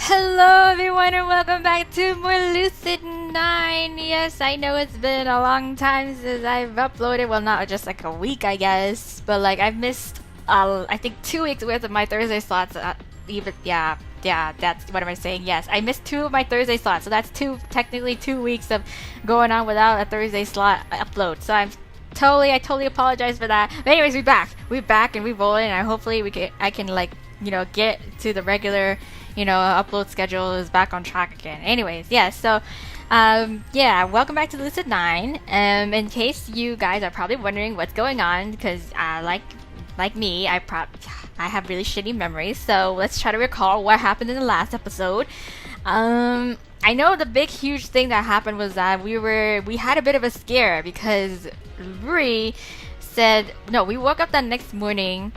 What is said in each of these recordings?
Hello everyone and welcome back to more Lucid9. Yes, I know it's been a long time since I've uploaded. Well, not just like a week, I guess, but like I've missed I think 2 weeks worth of my Thursday slots. That's what am I saying? Yes, I missed 2 of my Thursday slots, so that's technically 2 weeks of going on without a Thursday slot upload. So I totally apologize for that. But anyways, we're back and we're rolling, and hopefully I can like get to the regular upload schedule is back on track again. Anyways, yeah, so welcome back to Lucid9. In case you guys are probably wondering what's going on, because like me, I have really shitty memories, so let's try to recall what happened in the last episode. I know the big huge thing that happened was that we had a bit of a scare because Rui said no. We woke up that next morning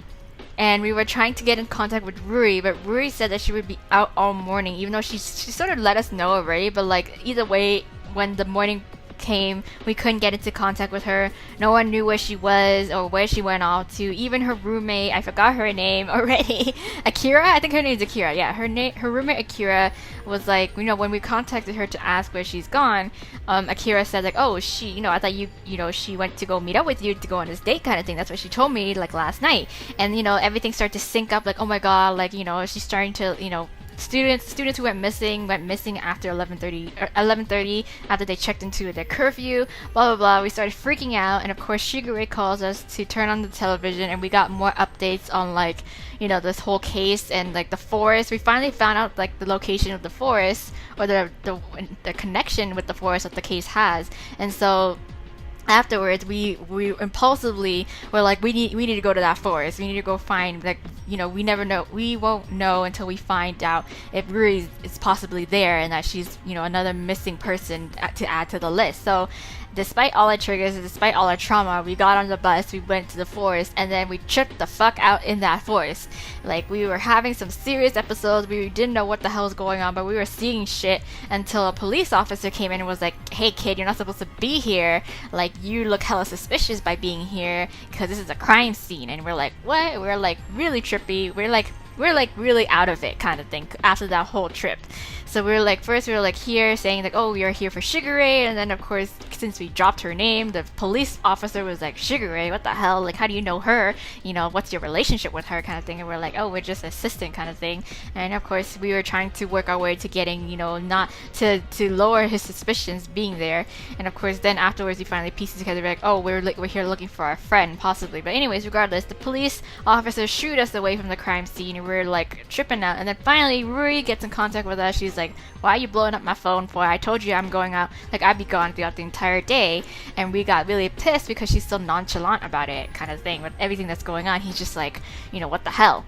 and we were trying to get in contact with Rui, but Rui said that she would be out all morning, even though she sort of let us know already. But like either way, when the morning came, we couldn't get into contact with her. No one knew where she was or where she went off to. Even her roommate, I forgot her name already. Akira, I think her name is Akira. Yeah, her roommate Akira was like, when we contacted her to ask where she's gone, Akira said like, oh, I thought she went to go meet up with you to go on this date kind of thing. That's what she told me like last night. And everything started to sync up. Like, oh my god, like she's starting to students who went missing after 11:30 after they checked into their curfew, blah blah blah. We started freaking out, and of course Shigure calls us to turn on the television, and we got more updates on like this whole case and like the forest. We finally found out like the location of the forest, or the connection with the forest that the case has. And so afterwards we impulsively were like, we need to go to that forest. We need to go find, like, we won't know until we find out if Rui is possibly there and that she's another missing person to add to the list. So despite all our triggers and despite all our trauma, we got on the bus, we went to the forest, and then we tripped the fuck out in that forest. Like, we were having some serious episodes. We didn't know what the hell was going on, but we were seeing shit until a police officer came in and was like, hey kid, you're not supposed to be here. Like, you look hella suspicious by being here because this is a crime scene. And we're like, what? We're like really trippy. We're like really out of it kind of thing after that whole trip. So first we were like here saying like, oh, we are here for Shigure, and then of course since we dropped her name, the police officer was like, Shigure, what the hell? Like, how do you know her? What's your relationship with her kind of thing? And we're like, oh, we're just assistant kind of thing. And of course we were trying to work our way to getting, not to lower his suspicions being there. And of course then afterwards we finally pieced it together, like, oh, we're here looking for our friend possibly. But anyways, regardless, the police officer shooed us away from the crime scene, and we're like tripping out. And then finally Rui gets in contact with us. She's like, why are you blowing up my phone for? I told you I'm going out, like I'd be gone throughout the entire day. And we got really pissed because she's still nonchalant about it kind of thing with everything that's going on. He's just like, what the hell?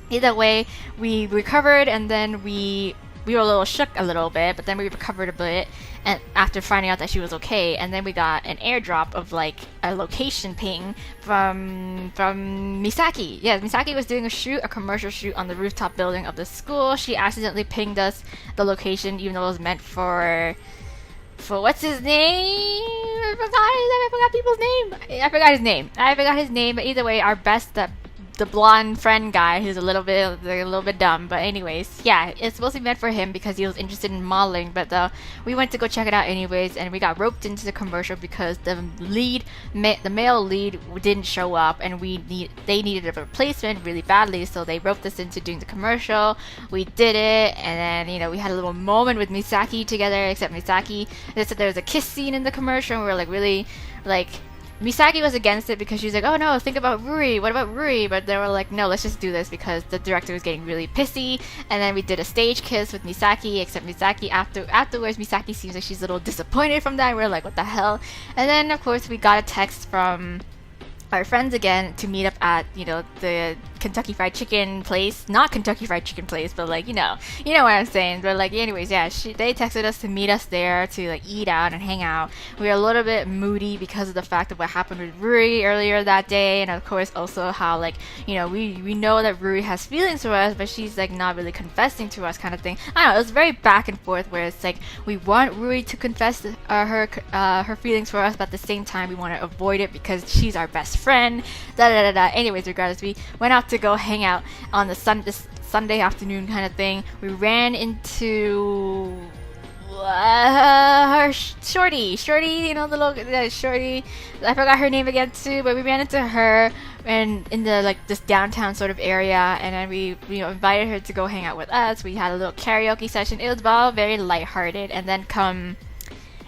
Either way, we recovered, and then we were a little shook a little bit, but then we recovered a bit, and after finding out that she was okay. And then we got an airdrop of like a location ping from Misaki. Yeah, Misaki was doing a commercial shoot on the rooftop building of the school. She accidentally pinged us the location, even though it was meant for what's his name? I forgot people's name. I forgot his name. But either way, our best, the blonde friend guy who's a little bit dumb, but anyways, yeah, it's supposed to be meant for him because he was interested in modeling. But we went to go check it out anyways, and we got roped into the commercial because the male lead didn't show up, and they needed a replacement really badly, so they roped us into doing the commercial. We did it, and then we had a little moment with Misaki together, except Misaki, they said there was a kiss scene in the commercial, and we were like really like, Misaki was against it because she's like, oh no, think about Rui, what about Rui? But they were like, no, let's just do this because the director was getting really pissy. And then we did a stage kiss with Misaki, except Misaki afterwards Misaki seems like she's a little disappointed from that. We're like, what the hell? And then of course we got a text from our friends again to meet up at the Kentucky Fried Chicken place. Not Kentucky Fried Chicken place, but like you know what I'm saying. But like anyways, yeah, they texted us to meet us there to like eat out and hang out. We were a little bit moody because of the fact of what happened with Rui earlier that day, and of course also how like we know that Rui has feelings for us, but she's like not really confessing to us kind of thing. I don't know, it was very back and forth where it's like we want Rui to confess her feelings for us, but at the same time we want to avoid it because she's our best friend. Anyways, regardless, we went out to go hang out on the Sunday afternoon kind of thing. We ran into her Shorty, you know, the little Shorty. I forgot her name again too, but we ran into her and in the like this downtown sort of area, and then we invited her to go hang out with us. We had a little karaoke session. It was all very lighthearted, and then come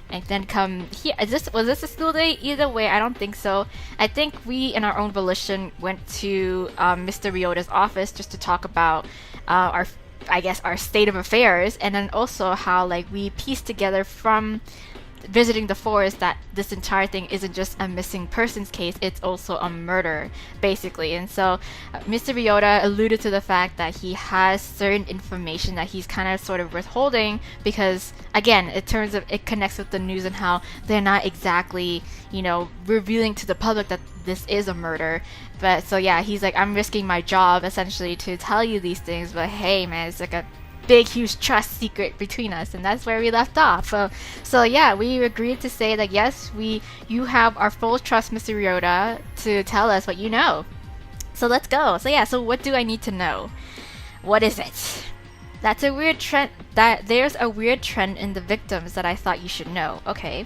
here. Was this a school day? Either way, I don't think so. I think we, in our own volition, went to Mr. Ryota's office just to talk about our state of affairs, and then also how like we pieced together from visiting the forest that this entire thing isn't just a missing persons case, it's also a murder, basically. And so Mr. Ryota alluded to the fact that he has certain information that he's kind of sort of withholding because, again, it connects with the news and how they're not exactly, revealing to the public that this is a murder. But so yeah, he's like, I'm risking my job essentially to tell you these things, but hey man, it's like a big huge trust secret between us, and that's where we left off. So yeah, we agreed to say that yes, you have our full trust, Mr. Ryota, to tell us what you know. So let's go. So what do I need to know? What is it? There's a weird trend in the victims that I thought you should know. Okay.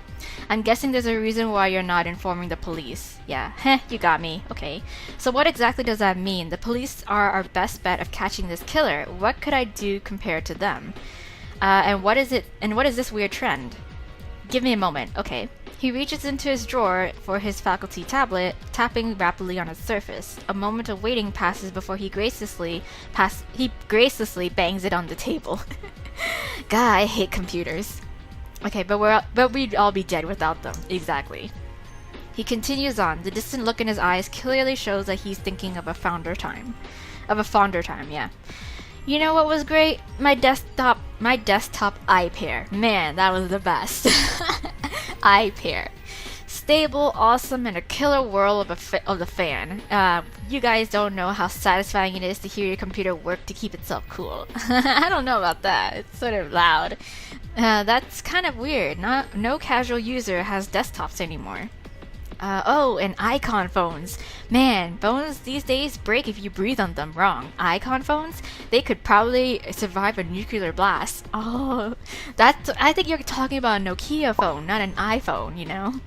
I'm guessing there's a reason why you're not informing the police. Yeah, you got me. Okay. So what exactly does that mean? The police are our best bet of catching this killer. What could I do compared to them? And what is this weird trend? Give me a moment. Okay. He reaches into his drawer for his faculty tablet, tapping rapidly on its surface. A moment of waiting passes before he gracelessly bangs it on the table. God, I hate computers. Okay, but we'd all be dead without them. Exactly. He continues on. The distant look in his eyes clearly shows that he's thinking of a fonder time, yeah. You know what was great? My desktop iPair. Man, that was the best. iPair. Stable, awesome, and a killer whirl of the fan. You guys don't know how satisfying it is to hear your computer work to keep itself cool. I don't know about that. It's sort of loud. That's kind of weird. No casual user has desktops anymore. And icon phones. Man, phones these days break if you breathe on them wrong. Icon phones? They could probably survive a nuclear blast. Oh, I think you're talking about a Nokia phone, not an iPhone,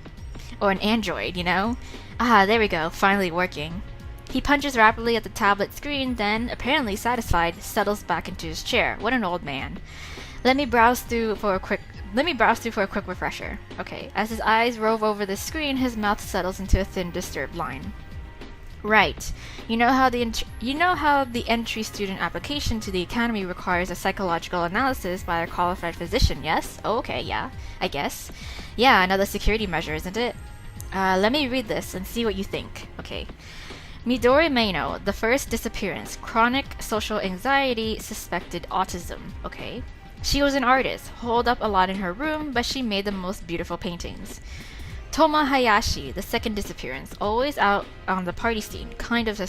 Or an Android, there we go, finally working. He punches rapidly at the tablet screen, then, apparently satisfied, settles back into his chair. What an old man. Let me browse through for a quick refresher. Okay, as his eyes rove over the screen, his mouth settles into a thin, disturbed line. Right. You know how the entry student application to the academy requires a psychological analysis by a qualified physician, yes? Oh, okay, yeah, I guess. Yeah, another security measure, isn't it? Let me read this and see what you think. Okay. Midori Maino, the first disappearance, chronic social anxiety, suspected autism. Okay. She was an artist, holed up a lot in her room, but she made the most beautiful paintings. Toma Hayashi, the second disappearance, always out on the party scene, kind of a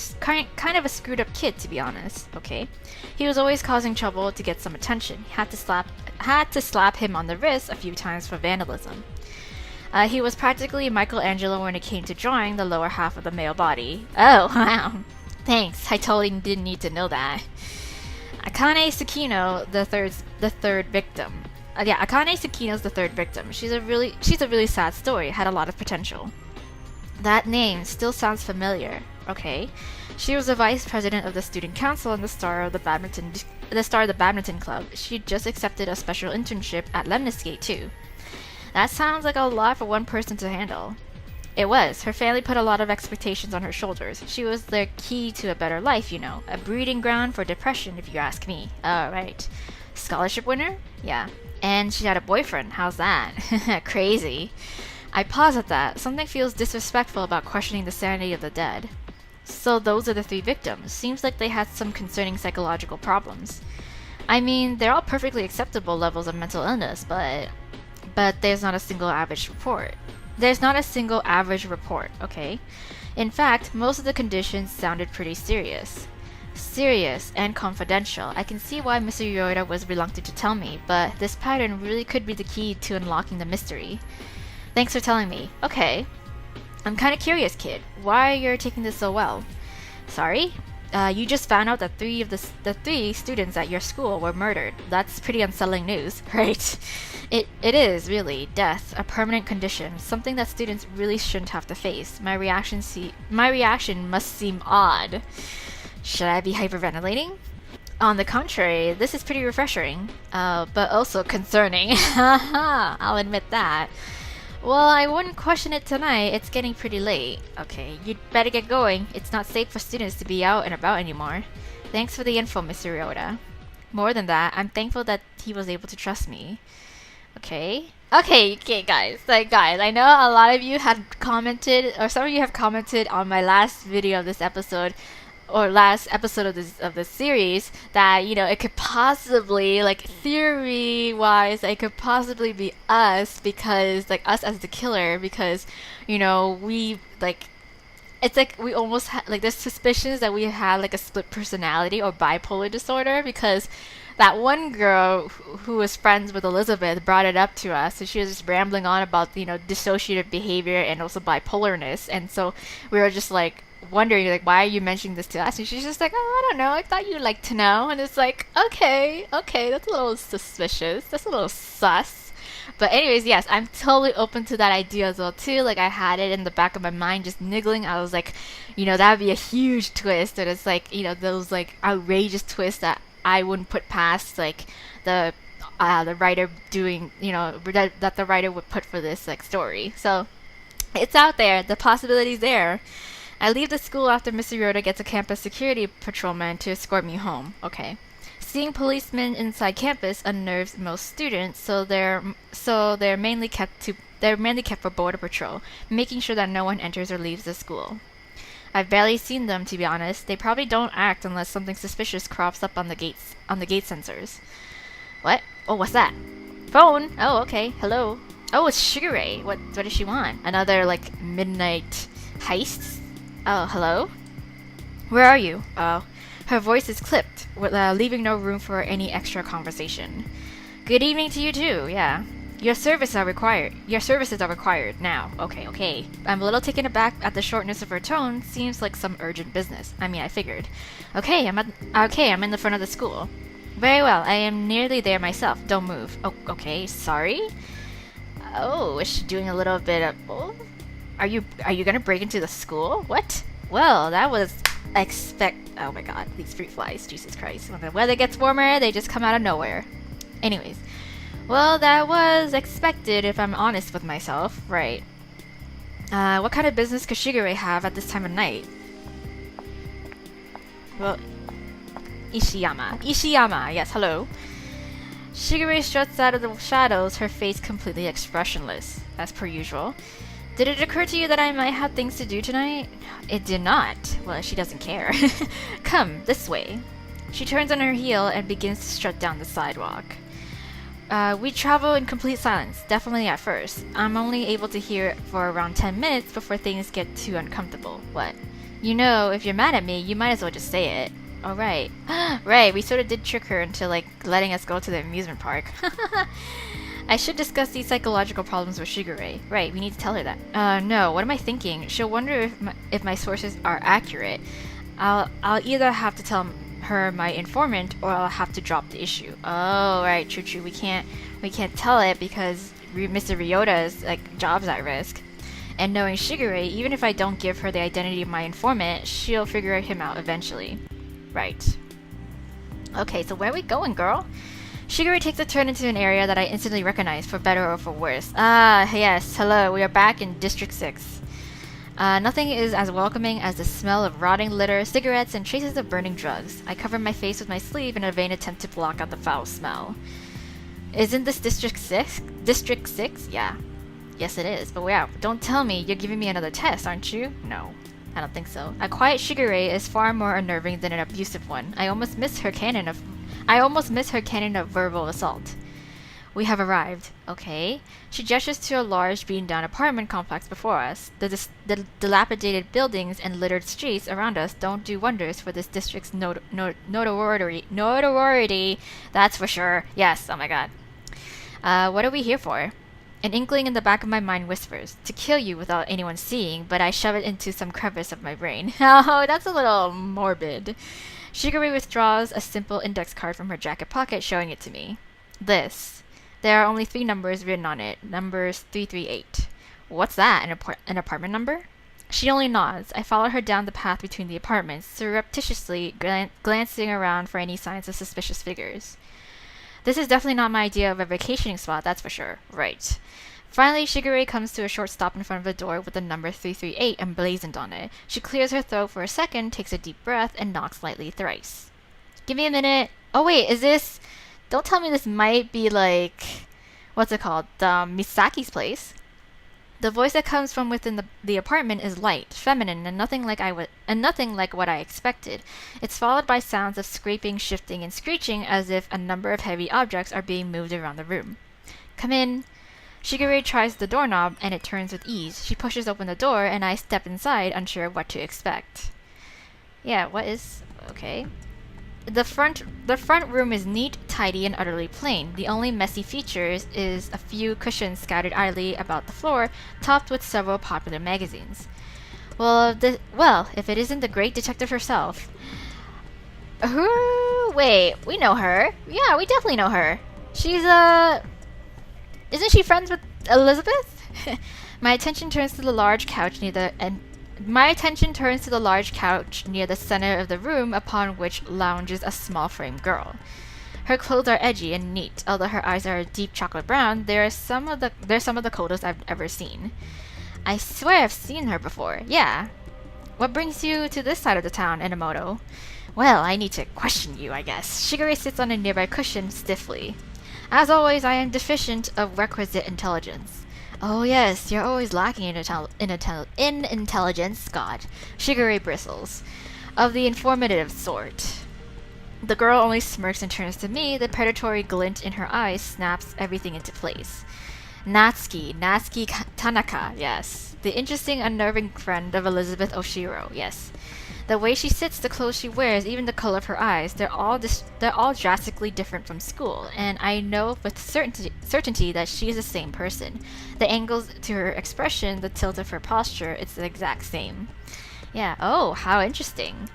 screwed up kid, to be honest. Okay, he was always causing trouble to get some attention. Had to slap him on the wrist a few times for vandalism. He was practically Michelangelo when it came to drawing the lower half of the male body. Oh wow, thanks. I totally didn't need to know that. Akane Tsukino, the third victim. Akane Tsukino's the third victim. She's a really sad story. Had a lot of potential. That name still sounds familiar. Okay, she was the vice president of the student council and the star of the badminton club. She just accepted a special internship at Lemniscate too. That sounds like a lot for one person to handle. It was. Her family put a lot of expectations on her shoulders. She was the key to a better life, a breeding ground for depression, if you ask me. Oh, right. Scholarship winner? Yeah. And she had a boyfriend. How's that? Crazy. I pause at that. Something feels disrespectful about questioning the sanity of the dead. So those are the three victims. Seems like they had some concerning psychological problems. I mean, they're all perfectly acceptable levels of mental illness, but there's not a single average report. Okay? In fact, most of the conditions sounded pretty serious. Serious and confidential. I can see why Mr. Yoda was reluctant to tell me, but this pattern really could be the key to unlocking the mystery. Thanks for telling me. Okay. I'm kinda curious, kid. Why you're taking this so well? Sorry? You just found out that the three students at your school were murdered. That's pretty unsettling news, right? It is really death, a permanent condition, something that students really shouldn't have to face. My reaction must seem odd. Should I be hyperventilating? On the contrary, this is pretty refreshing, but also concerning. I'll admit that. Well, I wouldn't question it tonight. It's getting pretty late. Okay, you'd better get going. It's not safe for students to be out and about anymore. Thanks for the info, Mr. Ryota. More than that, I'm thankful that he was able to trust me. Okay, guys. Guys, I know a lot of you had commented, or some of you have commented on my last video of this episode, or last episode of this series, that it could possibly, theory wise, it could possibly be us, because us as the killer, because we it's we almost there's suspicions that we had a split personality or bipolar disorder, because that one girl who was friends with Elizabeth brought it up to us, and she was just rambling on about dissociative behavior and also bipolarness, and so we were just wondering why are you mentioning this to us, and she's just oh, I don't know, I thought you'd like to know. And it's okay, that's a little suspicious, that's a little sus. But anyways, yes, I'm totally open to that idea as well too. I had it in the back of my mind just niggling. I was that would be a huge twist, and it's those outrageous twists that I wouldn't put past the writer doing, that the writer would put for this story. So it's out there, the possibility's there. I leave the school after Mr. Ryota gets a campus security patrolman to escort me home. Okay. Seeing policemen inside campus unnerves most students, so they're mainly kept for border patrol, making sure that no one enters or leaves the school. I've barely seen them, to be honest. They probably don't act unless something suspicious crops up on the gate sensors. What? Oh, what's that? Phone? Oh, okay. Hello. Oh, it's Shigure. What does she want? Another midnight heist? Oh, hello? Where are you? Oh, her voice is clipped, leaving no room for any extra conversation. Good evening to you too, yeah. Your services are required now. Okay. I'm a little taken aback at the shortness of her tone. Seems like some urgent business. I mean, I figured. Okay, I'm in the front of the school. Very well, I am nearly there myself. Don't move. Oh, okay, sorry? Oh, is she doing a little bit of... Oh? Are you gonna break into the school? What? Well, that was oh my god, these fruit flies, Jesus Christ. When the weather gets warmer, they just come out of nowhere. Anyways. Well, that was expected if I'm honest with myself. Right. What kind of business could Shigure have at this time of night? Well, Ishiyama, yes, hello. Shigure struts out of the shadows, her face completely expressionless, as per usual. Did it occur to you that I might have things to do tonight? It did not. Well, she doesn't care. Come, this way. She turns on her heel and begins to strut down the sidewalk. We travel in complete silence, definitely at first. I'm only able to hear it for around 10 minutes before things get too uncomfortable. What? If you're mad at me, you might as well just say it. Oh, right. Right, we sort of did trick her into, letting us go to the amusement park. I should discuss these psychological problems with Shigure. Right, we need to tell her that. No, what am I thinking? She'll wonder if my sources are accurate. I'll either have to tell her my informant, or I'll have to drop the issue. Oh, right, true. We can't tell it because Mr. Ryota's job's at risk. And knowing Shigure, even if I don't give her the identity of my informant, she'll figure him out eventually. Right. Okay, so where are we going, girl? Shigure takes a turn into an area that I instantly recognize, for better or for worse. Ah, yes, hello, we are back in District 6. Nothing is as welcoming as the smell of rotting litter, cigarettes, and traces of burning drugs. I cover my face with my sleeve in a vain attempt to block out the foul smell. Isn't this District 6? District 6? Yeah. Yes, it is, but wow, don't tell me you're giving me another test, aren't you? No, I don't think so. A quiet Shigure is far more unnerving than an abusive one. I almost miss her cannon of verbal assault. We have arrived. Okay. She gestures to a large, beaten-down apartment complex before us. The dilapidated buildings and littered streets around us don't do wonders for this district's notoriety. That's for sure. Yes. Oh my god. What are we here for? An inkling in the back of my mind whispers, to kill you without anyone seeing, but I shove it into some crevice of my brain. Oh, that's a little morbid. Shigure withdraws a simple index card from her jacket pocket, showing it to me. This. There are only 3 numbers written on it. Numbers 338. What's that? An apartment number? She only nods. I follow her down the path between the apartments, surreptitiously glancing around for any signs of suspicious figures. This is definitely not my idea of a vacationing spot, that's for sure. Right. Finally, Shigure comes to a short stop in front of the door with the number 338 emblazoned on it. She clears her throat for a second, takes a deep breath, and knocks lightly thrice. Give me a minute. Oh wait, is this... Don't tell me this might be like... What's it called? Misaki's place? The voice that comes from within the apartment is light, feminine, and nothing like what I expected. It's followed by sounds of scraping, shifting, and screeching as if a number of heavy objects are being moved around the room. Come in. Shigure tries the doorknob, and it turns with ease. She pushes open the door, and I step inside, unsure what to expect. Yeah, what is... Okay. The front room is neat, tidy, and utterly plain. The only messy features is a few cushions scattered idly about the floor, topped with several popular magazines. Well, if it isn't the great detective herself. Wait, we know her. Yeah, we definitely know her. She's, Isn't she friends with Elizabeth? My attention turns to the large couch near the center of the room, upon which lounges a small-framed girl. Her clothes are edgy and neat, although her eyes are a deep chocolate brown. They're some of the coldest I've ever seen. I swear I've seen her before. Yeah. What brings you to this side of the town, Enomoto? Well, I need to question you, I guess. Shigure sits on a nearby cushion stiffly. As always, I am deficient of requisite intelligence. Oh yes, you're always lacking in intelligence, God. Shigure bristles. Of the informative sort. The girl only smirks and turns to me. The predatory glint in her eyes snaps everything into place. Natsuki Tanaka, yes. The interesting, unnerving friend of Elizabeth Oshiro, yes. The way she sits, the clothes she wears, even the color of her eyes, they're all drastically different from school, and I know with certainty that she is the same person. The angles to her expression, the tilt of her posture, it's the exact same. Yeah, oh, how interesting.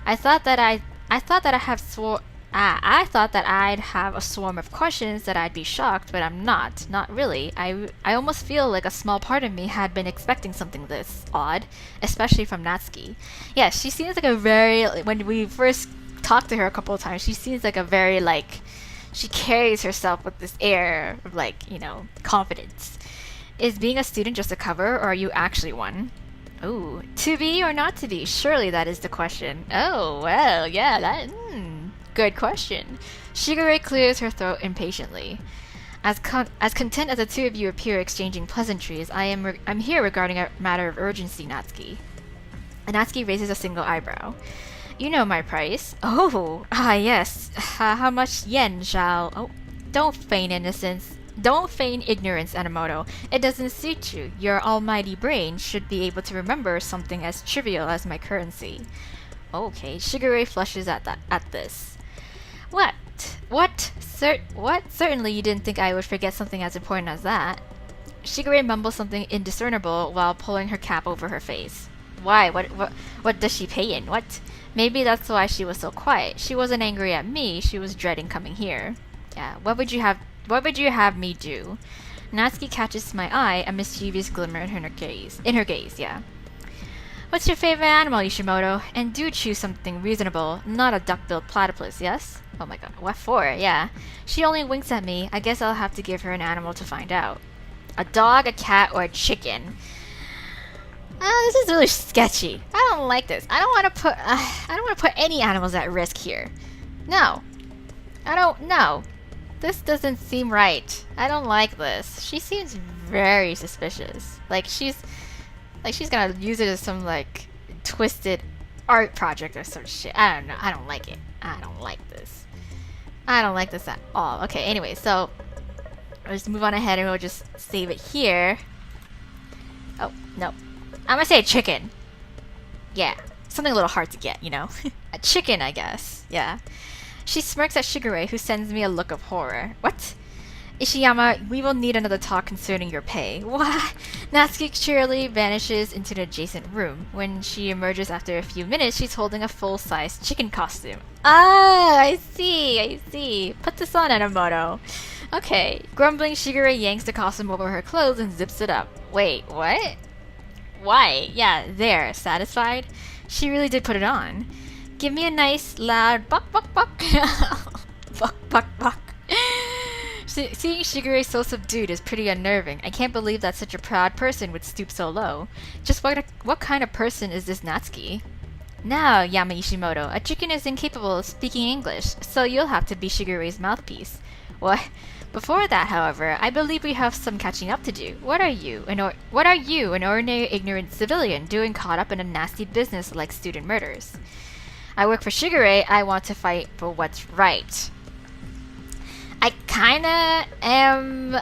I thought that I'd have a swarm of questions, that I'd be shocked, but I'm not. Not really. I almost feel like a small part of me had been expecting something this odd, especially from Natsuki. Yeah, she seems like a very... When we first talked to her a couple of times, she seems like a very, like... She carries herself with this air of, like, you know, confidence. Is being a student just a cover, or are you actually one? Ooh, to be or not to be? Surely that is the question. Oh, well, yeah, good question. Shigure clears her throat impatiently. As content as the two of you appear exchanging pleasantries, I'm here regarding a matter of urgency, Natsuki. Natsuki raises a single eyebrow. You know my price. Oh, yes. How much yen shall... Oh, don't feign innocence. Don't feign ignorance, Enomoto. It doesn't suit you. Your almighty brain should be able to remember something as trivial as my currency. Okay, Shigure flushes at this. What? Certainly you didn't think I would forget something as important as that. Shigure mumbles something indiscernible while pulling her cap over her face. Why? What does she pay in? What? Maybe that's why she was so quiet. She wasn't angry at me. She was dreading coming here. Yeah. What would you have me do? Natsuki catches my eye, a mischievous glimmer in her gaze. Yeah. What's your favorite animal, Yoshimoto? And do choose something reasonable, not a duck-billed platypus, yes? Oh my god, what for? Yeah. She only winks at me. I guess I'll have to give her an animal to find out. A dog, a cat, or a chicken? This is really sketchy. I don't like this. I don't want to put any animals at risk here. No. I don't know. This doesn't seem right. I don't like this. She seems very suspicious. Like she's gonna use it as some like twisted art project or some shit. I don't know. I don't like it. I don't like this. I don't like this at all. Okay, anyway, so I'll just move on ahead and we'll just save it here. Oh, no. I'm gonna say a chicken. Yeah. Something a little hard to get, you know? A chicken, I guess. Yeah. She smirks at Shigure, who sends me a look of horror. What? Ishiyama, we will need another talk concerning your pay. What? Natsuki cheerily vanishes into the adjacent room. When she emerges after a few minutes, she's holding a full-size chicken costume. Ah, I see. Put this on, Enomoto. Okay. Grumbling, Shigure yanks the costume over her clothes and zips it up. Wait, what? Why? Yeah, there. Satisfied? She really did put it on. Give me a nice, loud buck, buck, buck. Buck, buck, buck. Seeing Shigure so subdued is pretty unnerving. I can't believe that such a proud person would stoop so low. Just what kind of person is this Natsuki? Now, Yama Ishimoto, a chicken is incapable of speaking English, so you'll have to be Shigure's mouthpiece. What? Before that, however, I believe we have some catching up to do. What are you, an ordinary ignorant civilian, doing caught up in a nasty business like student murders? I work for Shigure. I want to fight for what's right. I kinda am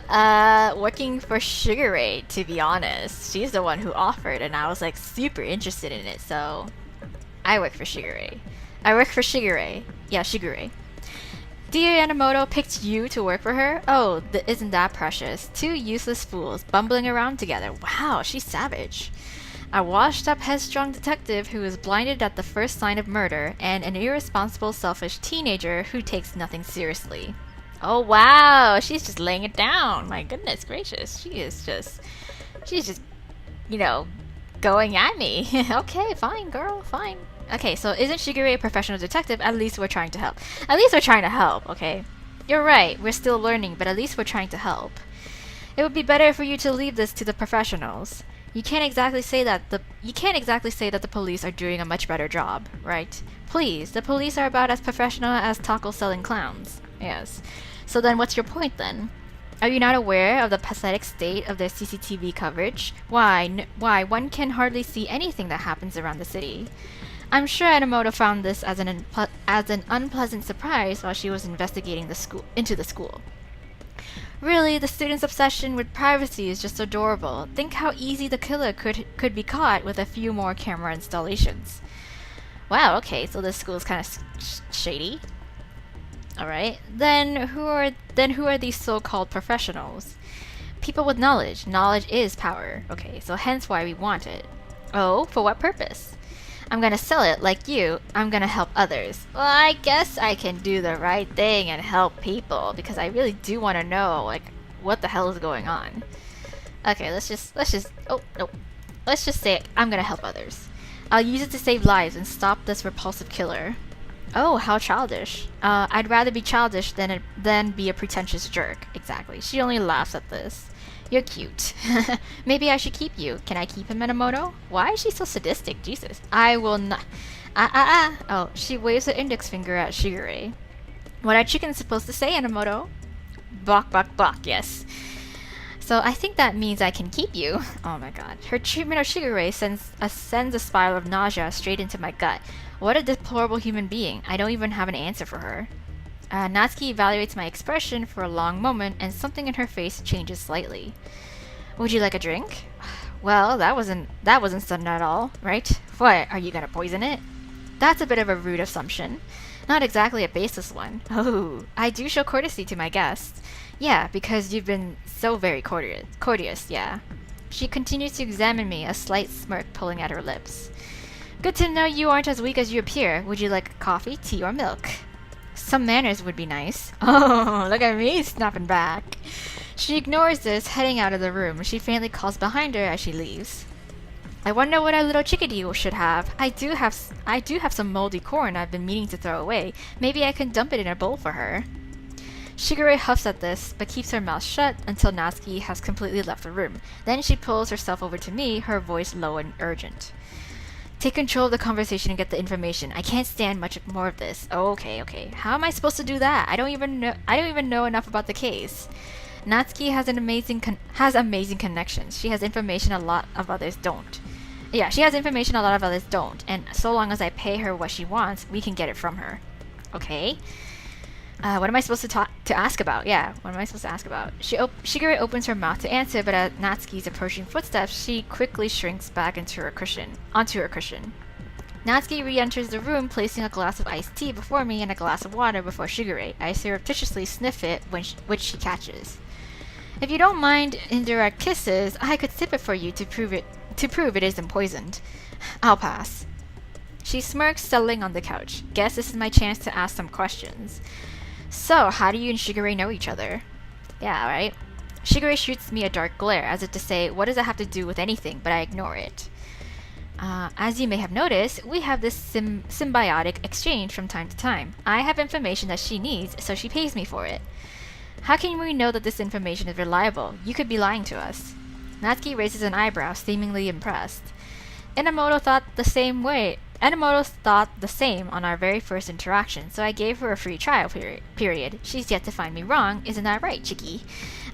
working for Shigure, to be honest. She's the one who offered, and I was like super interested in it, so I work for Shigure. Yeah, Shigure. Dear Enomoto picked you to work for her? Oh, isn't that precious? Two useless fools bumbling around together. Wow, she's savage. A washed-up headstrong detective who is blinded at the first sign of murder, and an irresponsible, selfish teenager who takes nothing seriously. Oh wow, she's just laying it down. My goodness gracious. She's just, going at me. Okay, fine, girl, fine. Okay, so isn't Shigure a professional detective? At least we're trying to help. Okay? You're right, we're still learning, but at least we're trying to help. It would be better for you to leave this to the professionals. You can't exactly say that the police are doing a much better job, right? Please, the police are about as professional as taco-selling clowns. Yes. So then what's your point then? Are you not aware of the pathetic state of their CCTV coverage? Why, one can hardly see anything that happens around the city. I'm sure Enomoto found this as an unpleasant surprise while she was investigating into the school. Really, the students' obsession with privacy is just adorable. Think how easy the killer could be caught with a few more camera installations. Wow, okay, so this school is kind of shady. Alright, then who are these so-called professionals? People with knowledge. Knowledge is power. Okay, so hence why we want it. Oh, for what purpose? I'm gonna sell it like you. I'm gonna help others. Well, I guess I can do the right thing and help people because I really do want to know, like, what the hell is going on. Okay, let's just say I'm gonna help others. I'll use it to save lives and stop this repulsive killer. Oh, how childish. I'd rather be childish than be a pretentious jerk. Exactly. She only laughs at this. You're cute. Maybe I should keep you. Can I keep him, Enomoto? Why is she so sadistic? Jesus. I will not. Oh, she waves her index finger at Shigure. What are chickens supposed to say, Enomoto? Bok, bok, bok, yes. So I think that means I can keep you. Oh my god. Her treatment of Shigure sends a spiral of nausea straight into my gut. What a deplorable human being. I don't even have an answer for her. Natsuki evaluates my expression for a long moment, and something in her face changes slightly. Would you like a drink? Well, that wasn't sudden at all, right? What, are you gonna poison it? That's a bit of a rude assumption. Not exactly a baseless one. Oh, I do show courtesy to my guests. Yeah, because you've been so very courteous, yeah. She continues to examine me, a slight smirk pulling at her lips. Good to know you aren't as weak as you appear. Would you like coffee, tea, or milk? Some manners would be nice. Oh, look at me snapping back. She ignores this, heading out of the room. She faintly calls behind her as she leaves. I wonder what our little chickadee should have. I do have some moldy corn I've been meaning to throw away. Maybe I can dump it in a bowl for her. Shigure huffs at this, but keeps her mouth shut until Natsuki has completely left the room. Then she pulls herself over to me, her voice low and urgent. Take control of the conversation and get the information. I can't stand much more of this. Oh, okay. How am I supposed to do that? I don't even know enough about the case. Natsuki has amazing connections. She has information a lot of others don't. Yeah, she has information a lot of others don't, and so long as I pay her what she wants, we can get it from her. Okay. What am I supposed to ask about? Yeah, what am I supposed to ask about? Shigure opens her mouth to answer, but at Natsuki's approaching footsteps, she quickly shrinks back onto her cushion. Natsuki re-enters the room, placing a glass of iced tea before me and a glass of water before Shigure. I surreptitiously sniff it, which she catches. If you don't mind indirect kisses, I could sip it for you to prove it isn't poisoned. I'll pass. She smirks, settling on the couch. Guess this is my chance to ask some questions. So, how do you and Shigure know each other? Yeah, right? Shigure shoots me a dark glare, as if to say, what does that have to do with anything, but I ignore it. As you may have noticed, we have this symbiotic exchange from time to time. I have information that she needs, so she pays me for it. How can we know that this information is reliable? You could be lying to us. Natsuki raises an eyebrow, seemingly impressed. Enomoto thought the same on our very first interaction, so I gave her a free trial period. She's yet to find me wrong, isn't that right, Chiki?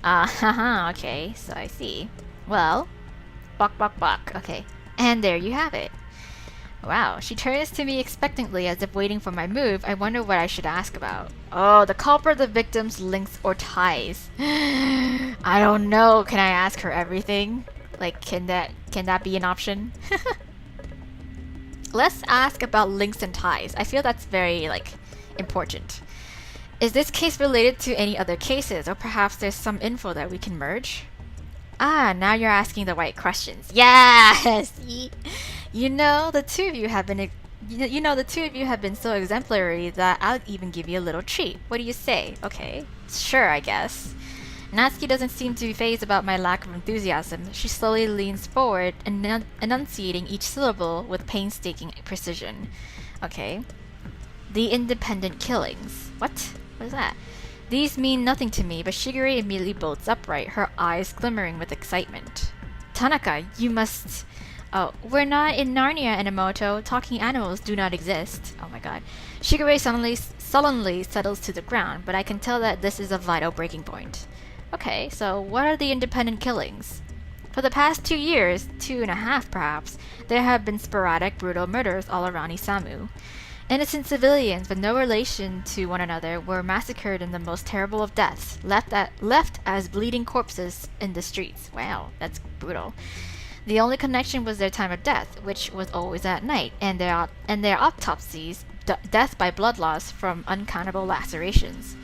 Haha, okay, so I see. Well, bok. Okay. And there you have it. Wow, she turns to me expectantly as if waiting for my move. I wonder what I should ask about. Oh, the culprit, the victim's links or ties. I don't know. Can I ask her everything? Like, can that be an option? Let's ask about links and ties. I feel that's very, important. Is this case related to any other cases, or perhaps there's some info that we can merge? Ah, now you're asking the right questions. Yes! The two of you have been so exemplary that I'll even give you a little treat. What do you say? Okay. Sure, I guess. Natsuki doesn't seem to be fazed about my lack of enthusiasm. She slowly leans forward, enunciating each syllable with painstaking precision. Okay. The independent killings. What? What is that? These mean nothing to me, but Shigure immediately bolts upright, her eyes glimmering with excitement. Tanaka, you must... Oh, we're not in Narnia, Enomoto. Talking animals do not exist. Oh my god. Shigure sullenly settles to the ground, but I can tell that this is a vital breaking point. Okay, so what are the independent killings? For the past 2 years, 2.5 perhaps, there have been sporadic, brutal murders all around Isamu. Innocent civilians with no relation to one another were massacred in the most terrible of deaths, left as bleeding corpses in the streets. Wow, that's brutal. The only connection was their time of death, which was always at night, and their autopsies, death by blood loss from uncountable lacerations.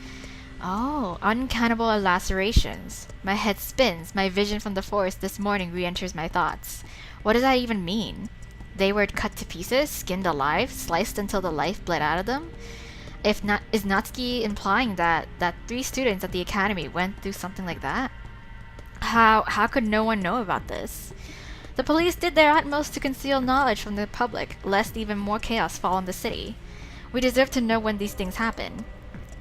Oh, uncountable lacerations. My head spins. My vision from the forest this morning re-enters my thoughts. What does that even mean? They were cut to pieces, skinned alive, sliced until the life bled out of them? Is Natsuki implying that 3 students at the academy went through something like that? How could no one know about this? The police did their utmost to conceal knowledge from the public, lest even more chaos fall on the city. We deserve to know when these things happen.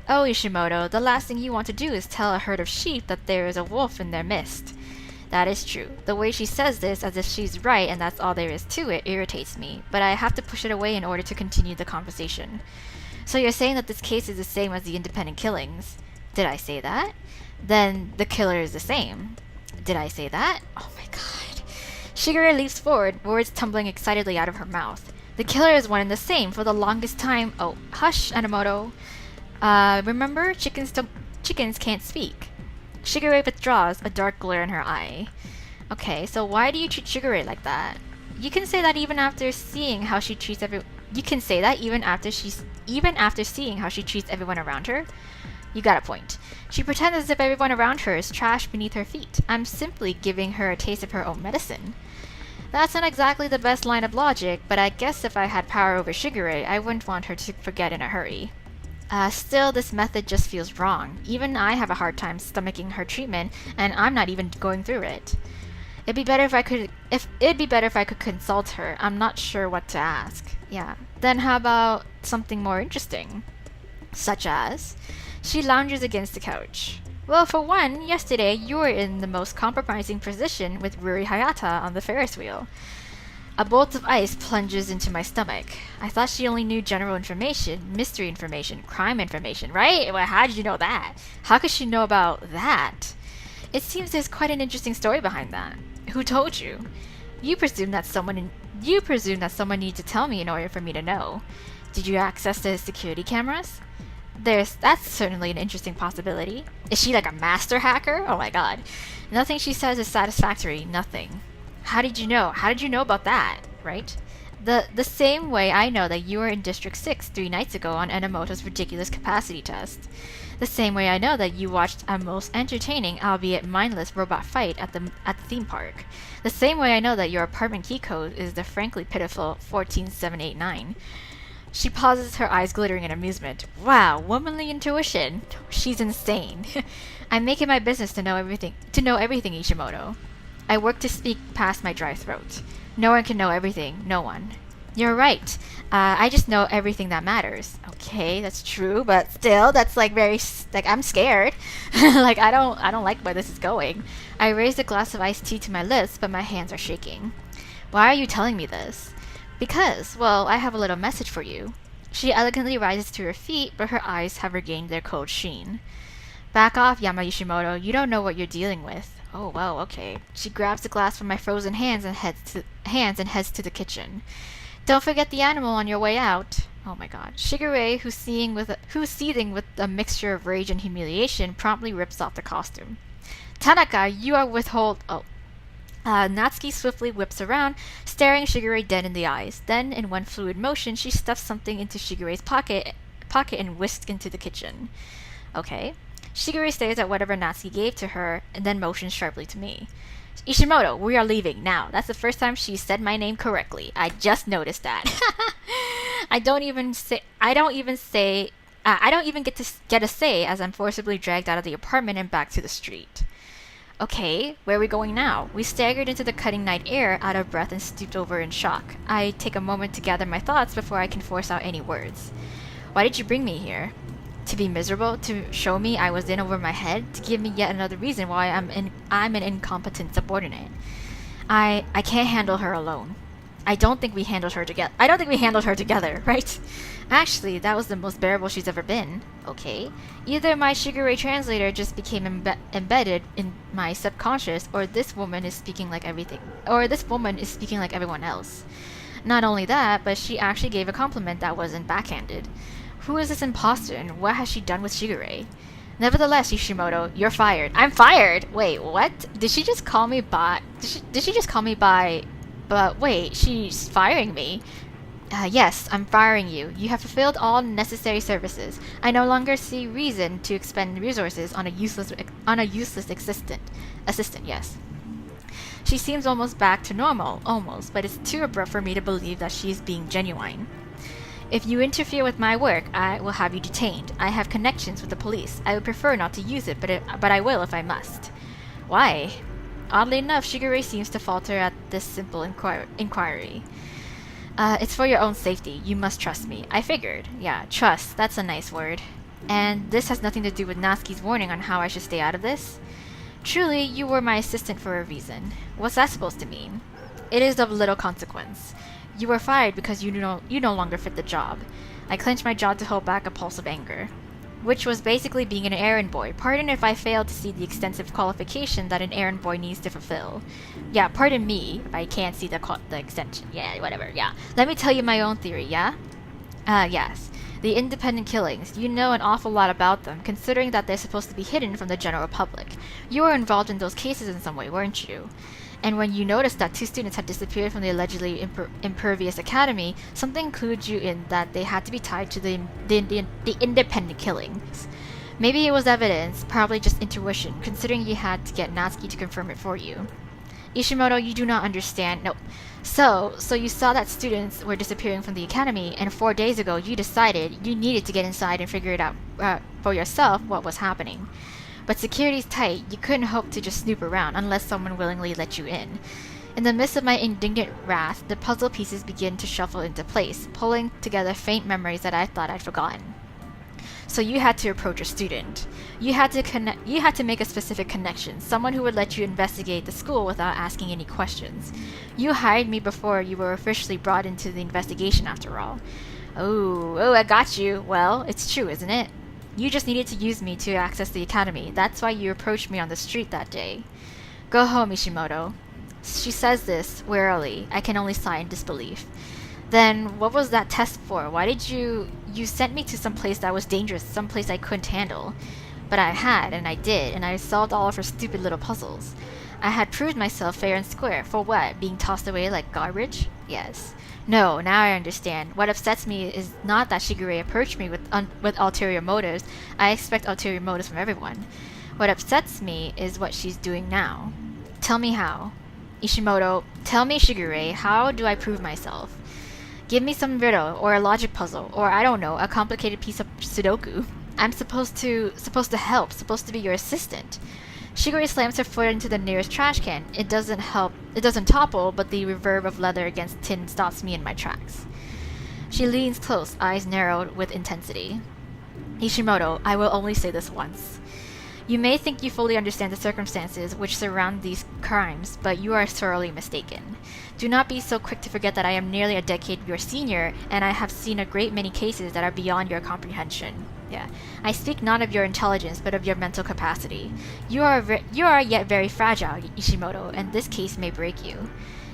Oh, Ishimoto, the last thing you want to do is tell a herd of sheep that there is a wolf in their midst. That is true. The way she says this, as if she's right and that's all there is to it, irritates me, but I have to push it away in order to continue the conversation. So you're saying that this case is the same as the independent killings? Did I say that? Then the killer is the same. Did I say that? Oh my god. Shigure leaps forward, words tumbling excitedly out of her mouth. The killer is one and the same for the longest time. Oh, hush, Enomoto. Remember? Chickens can't speak. Shigure withdraws, a dark glare in her eye. Okay, so why do you treat Shigure like that? You can say that even after seeing how she treats seeing how she treats everyone around her. You got a point. She pretends as if everyone around her is trash beneath her feet. I'm simply giving her a taste of her own medicine. That's not exactly the best line of logic, but I guess if I had power over Shigure, I wouldn't want her to forget in a hurry. Still, this method just feels wrong. Even I have a hard time stomaching her treatment, and I'm not even going through it. It'd be better if I could consult her. I'm not sure what to ask. Yeah. Then how about something more interesting? Such as? She lounges against the couch. Well, for one, yesterday you were in the most compromising position with Ruri Hayata on the Ferris wheel. A bolt of ice plunges into my stomach. I thought she only knew general information, mystery information, crime information, right? Well, how did you know that? How could she know about that? It seems there's quite an interesting story behind that. Who told you? You presume that someone needs to tell me in order for me to know. Did you access the security cameras? That's certainly an interesting possibility. Is she like a master hacker? Oh my god. Nothing she says is satisfactory. Nothing. How did you know? How did you know about that? Right? The same way I know that you were in District 6 3 nights ago on Enomoto's ridiculous capacity test. The same way I know that you watched a most entertaining, albeit mindless, robot fight at the theme park. The same way I know that your apartment key code is the frankly pitiful 14789. She pauses, her eyes glittering in amusement. Wow, womanly intuition. She's insane. I'm making my business to know everything, Ishimoto. I work to speak past my dry throat. No one can know everything. No one. You're right. I just know everything that matters. Okay, that's true, but still, that's like I'm scared. Like I don't like where this is going. I raise a glass of iced tea to my lips, but my hands are shaking. Why are you telling me this? Because, well, I have a little message for you. She elegantly rises to her feet, but her eyes have regained their cold sheen. Back off, Ishimoto. You don't know what you're dealing with. Oh, well, okay. She grabs the glass from my frozen hands and heads to the kitchen. Don't forget the animal on your way out. Oh my god. Shigure, who's seething with a mixture of rage and humiliation, promptly rips off the costume. Tanaka, you are Natsuki swiftly whips around, staring Shigure dead in the eyes. Then, in one fluid motion, she stuffs something into Shigure's pocket and whisks into the kitchen. Okay. Shigure stares at whatever Natsuki gave to her, and then motions sharply to me. Ishimoto, we are leaving now. That's the first time she said my name correctly. I just noticed that. I don't even get a say as I'm forcibly dragged out of the apartment and back to the street. Okay, where are we going now? We staggered into the cutting night air, out of breath and stooped over in shock. I take a moment to gather my thoughts before I can force out any words. Why did you bring me here? To be miserable? To show me I was in over my head? To give me yet another reason why I'm an incompetent subordinate? I can't handle her alone. I don't think we handled her together, right? Actually, that was the most bearable she's ever been. Okay. Either my Shigure translator just became embedded in my subconscious, or this woman is speaking like everyone else. Not only that, but she actually gave a compliment that wasn't backhanded. Who is this imposter, and what has she done with Shigure? Nevertheless, Ishimoto, you're fired. I'm fired! Wait, what? Did she just call me by... But wait, she's firing me. Yes, I'm firing you. You have fulfilled all necessary services. I no longer see reason to expend resources on a useless assistant. Yes. She seems almost back to normal, but it's too abrupt for me to believe that she's being genuine. If you interfere with my work, I will have you detained. I have connections with the police. I would prefer not to use it, but I will if I must. Why? Oddly enough, Shigure seems to falter at this simple inquiry. It's for your own safety. You must trust me. I figured. Yeah, trust. That's a nice word. And this has nothing to do with Natsuki's warning on how I should stay out of this? Truly, you were my assistant for a reason. What's that supposed to mean? It is of little consequence. You were fired because you no longer fit the job. I clenched my jaw to hold back a pulse of anger. Which was basically being an errand boy. Pardon if I failed to see the extensive qualification that an errand boy needs to fulfill. Yeah, pardon me if I can't see the extension. Yeah, whatever, yeah. Let me tell you my own theory, yeah? Yes. The independent killings. You know an awful lot about them, considering that they're supposed to be hidden from the general public. You were involved in those cases in some way, weren't you? And when you noticed that 2 students had disappeared from the allegedly impervious academy, something clued you in that they had to be tied to the independent killings. Maybe it was evidence, probably just intuition, considering you had to get Natsuki to confirm it for you. Ishimoto, you do not understand. No. So you saw that students were disappearing from the academy, and 4 days ago you decided you needed to get inside and figure it out for yourself what was happening. But security's tight. You couldn't hope to just snoop around unless someone willingly let you in. In the midst of my indignant wrath, the puzzle pieces begin to shuffle into place, pulling together faint memories that I thought I'd forgotten. So you had to approach a student. You had to make a specific connection, someone who would let you investigate the school without asking any questions. You hired me before you were officially brought into the investigation after all. Oh, I got you. Well, it's true, isn't it? You just needed to use me to access the academy. That's why you approached me on the street that day. Go home, Ishimoto. She says this wearily. I can only sigh in disbelief. Then, what was that test for? Why did you sent me to some place that was dangerous, some place I couldn't handle? But I had, and I did, and I solved all of her stupid little puzzles. I had proved myself fair and square. For what? Being tossed away like garbage? Yes. No, now I understand. What upsets me is not that Shigure approached me with ulterior motives. I expect ulterior motives from everyone. What upsets me is what she's doing now. Tell me how. Ishimoto, tell me, Shigure, how do I prove myself? Give me some riddle, or a logic puzzle, or I don't know, a complicated piece of Sudoku. I'm supposed to help, supposed to be your assistant. Shigure slams her foot into the nearest trash can. It doesn't topple, but the reverb of leather against tin stops me in my tracks. She leans close, eyes narrowed with intensity. Ishimoto, I will only say this once. You may think you fully understand the circumstances which surround these crimes, but you are sorely mistaken. Do not be so quick to forget that I am nearly a decade your senior, and I have seen a great many cases that are beyond your comprehension. Yeah. I speak not of your intelligence, but of your mental capacity. You are yet very fragile, Ishimoto, and this case may break you.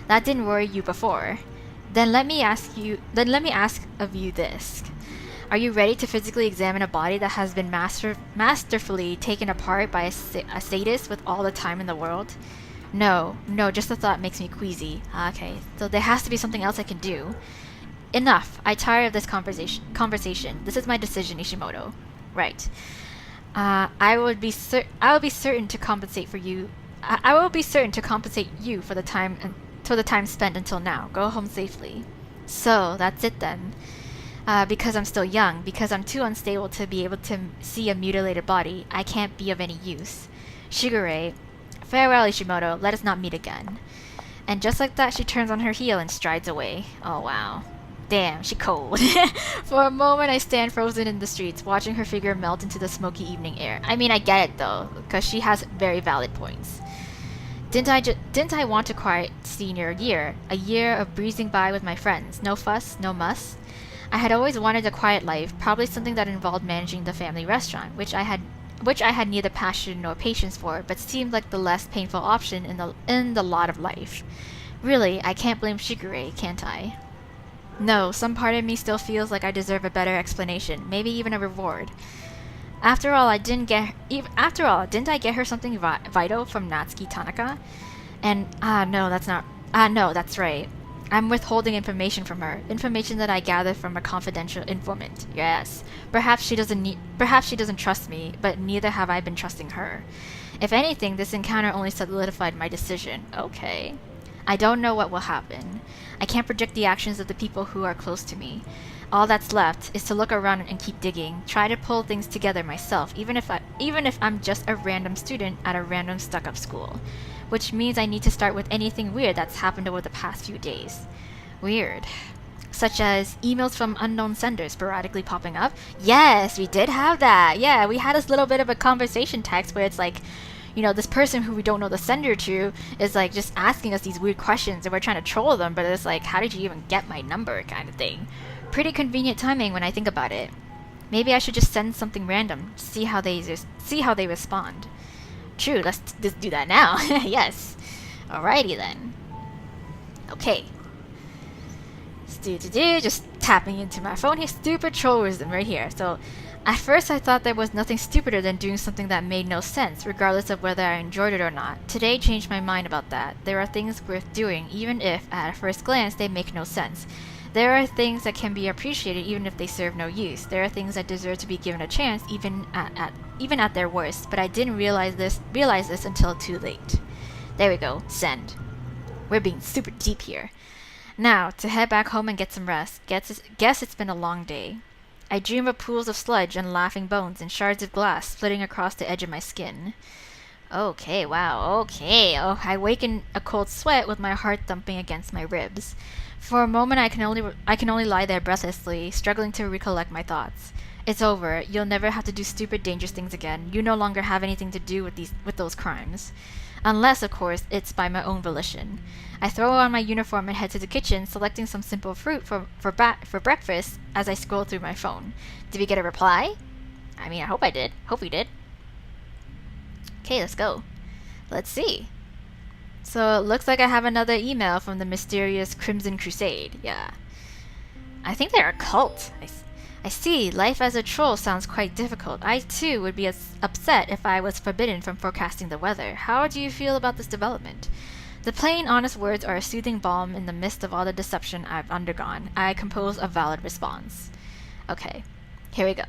That didn't worry you before. Then let me ask of you this. Are you ready to physically examine a body that has been masterfully taken apart by a sadist with all the time in the world? No, just the thought makes me queasy. Okay, so there has to be something else I can do. Enough. I tire of this conversation. This is my decision, Ishimoto. Right. I will be certain to compensate for you. I will be certain to compensate you for the time spent until now. Go home safely. So that's it then. Because I'm still young, because I'm too unstable to be able to see a mutilated body, I can't be of any use. Shigure, farewell, Ishimoto. Let us not meet again. And just like that, she turns on her heel and strides away. Oh wow. Damn, she cold. For a moment, I stand frozen in the streets, watching her figure melt into the smoky evening air. I mean, I get it though, because she has very valid points. Didn't I want a quiet senior year? A year of breezing by with my friends. No fuss, no muss. I had always wanted a quiet life, probably something that involved managing the family restaurant, which I had neither passion nor patience for, but seemed like the less painful option in the lot of life. Really, I can't blame Shigure, can't I? No, some part of me still feels like I deserve a better explanation, maybe even a reward. After all, didn't I get her something vital from Natsuki Tanaka? And no, that's right. I'm withholding information from her, information that I gathered from a confidential informant. Yes, perhaps she doesn't trust me, but neither have I been trusting her. If anything, this encounter only solidified my decision. Okay. I don't know what will happen. I can't predict the actions of the people who are close to me. All that's left is to look around and keep digging, try to pull things together myself, even if I'm just a random student at a random stuck-up school. Which means I need to start with anything weird that's happened over the past few days. Weird. Such as emails from unknown senders sporadically popping up. Yes, we did have that. Yeah, we had this little bit of a conversation text where it's like, you know, this person who we don't know the sender to is like just asking us these weird questions and we're trying to troll them, but it's like, how did you even get my number kind of thing. Pretty convenient timing when I think about it. Maybe I should just send something random, see how they respond. True, let's just do that now. Yes. Alrighty then. Okay. Just tapping into my phone here. Stupid troll wisdom right here. So, at first I thought there was nothing stupider than doing something that made no sense, regardless of whether I enjoyed it or not. Today changed my mind about that. There are things worth doing, even if, at first glance, they make no sense. There are things that can be appreciated even if they serve no use. There are things that deserve to be given a chance even at their worst, but I didn't realize this until too late. There we go. Send. We're being super deep here. Now, to head back home and get some rest. Guess it's been a long day. I dream of pools of sludge and laughing bones and shards of glass splitting across the edge of my skin. Okay, wow, okay. Oh, I wake in a cold sweat with my heart thumping against my ribs. For a moment, I can only lie there breathlessly, struggling to recollect my thoughts. It's over. You'll never have to do stupid, dangerous things again. You no longer have anything to do with those crimes. Unless, of course, it's by my own volition. I throw on my uniform and head to the kitchen, selecting some simple fruit for breakfast as I scroll through my phone. Did we get a reply? I mean, I hope I did. Hope we did. Okay, let's go. Let's see. So, it looks like I have another email from the mysterious Crimson Crusade. Yeah. I think they're a cult. I see. Life as a troll sounds quite difficult. I, too, would be as upset if I was forbidden from forecasting the weather. How do you feel about this development? The plain, honest words are a soothing balm in the midst of all the deception I've undergone. I compose a valid response. Okay, here we go.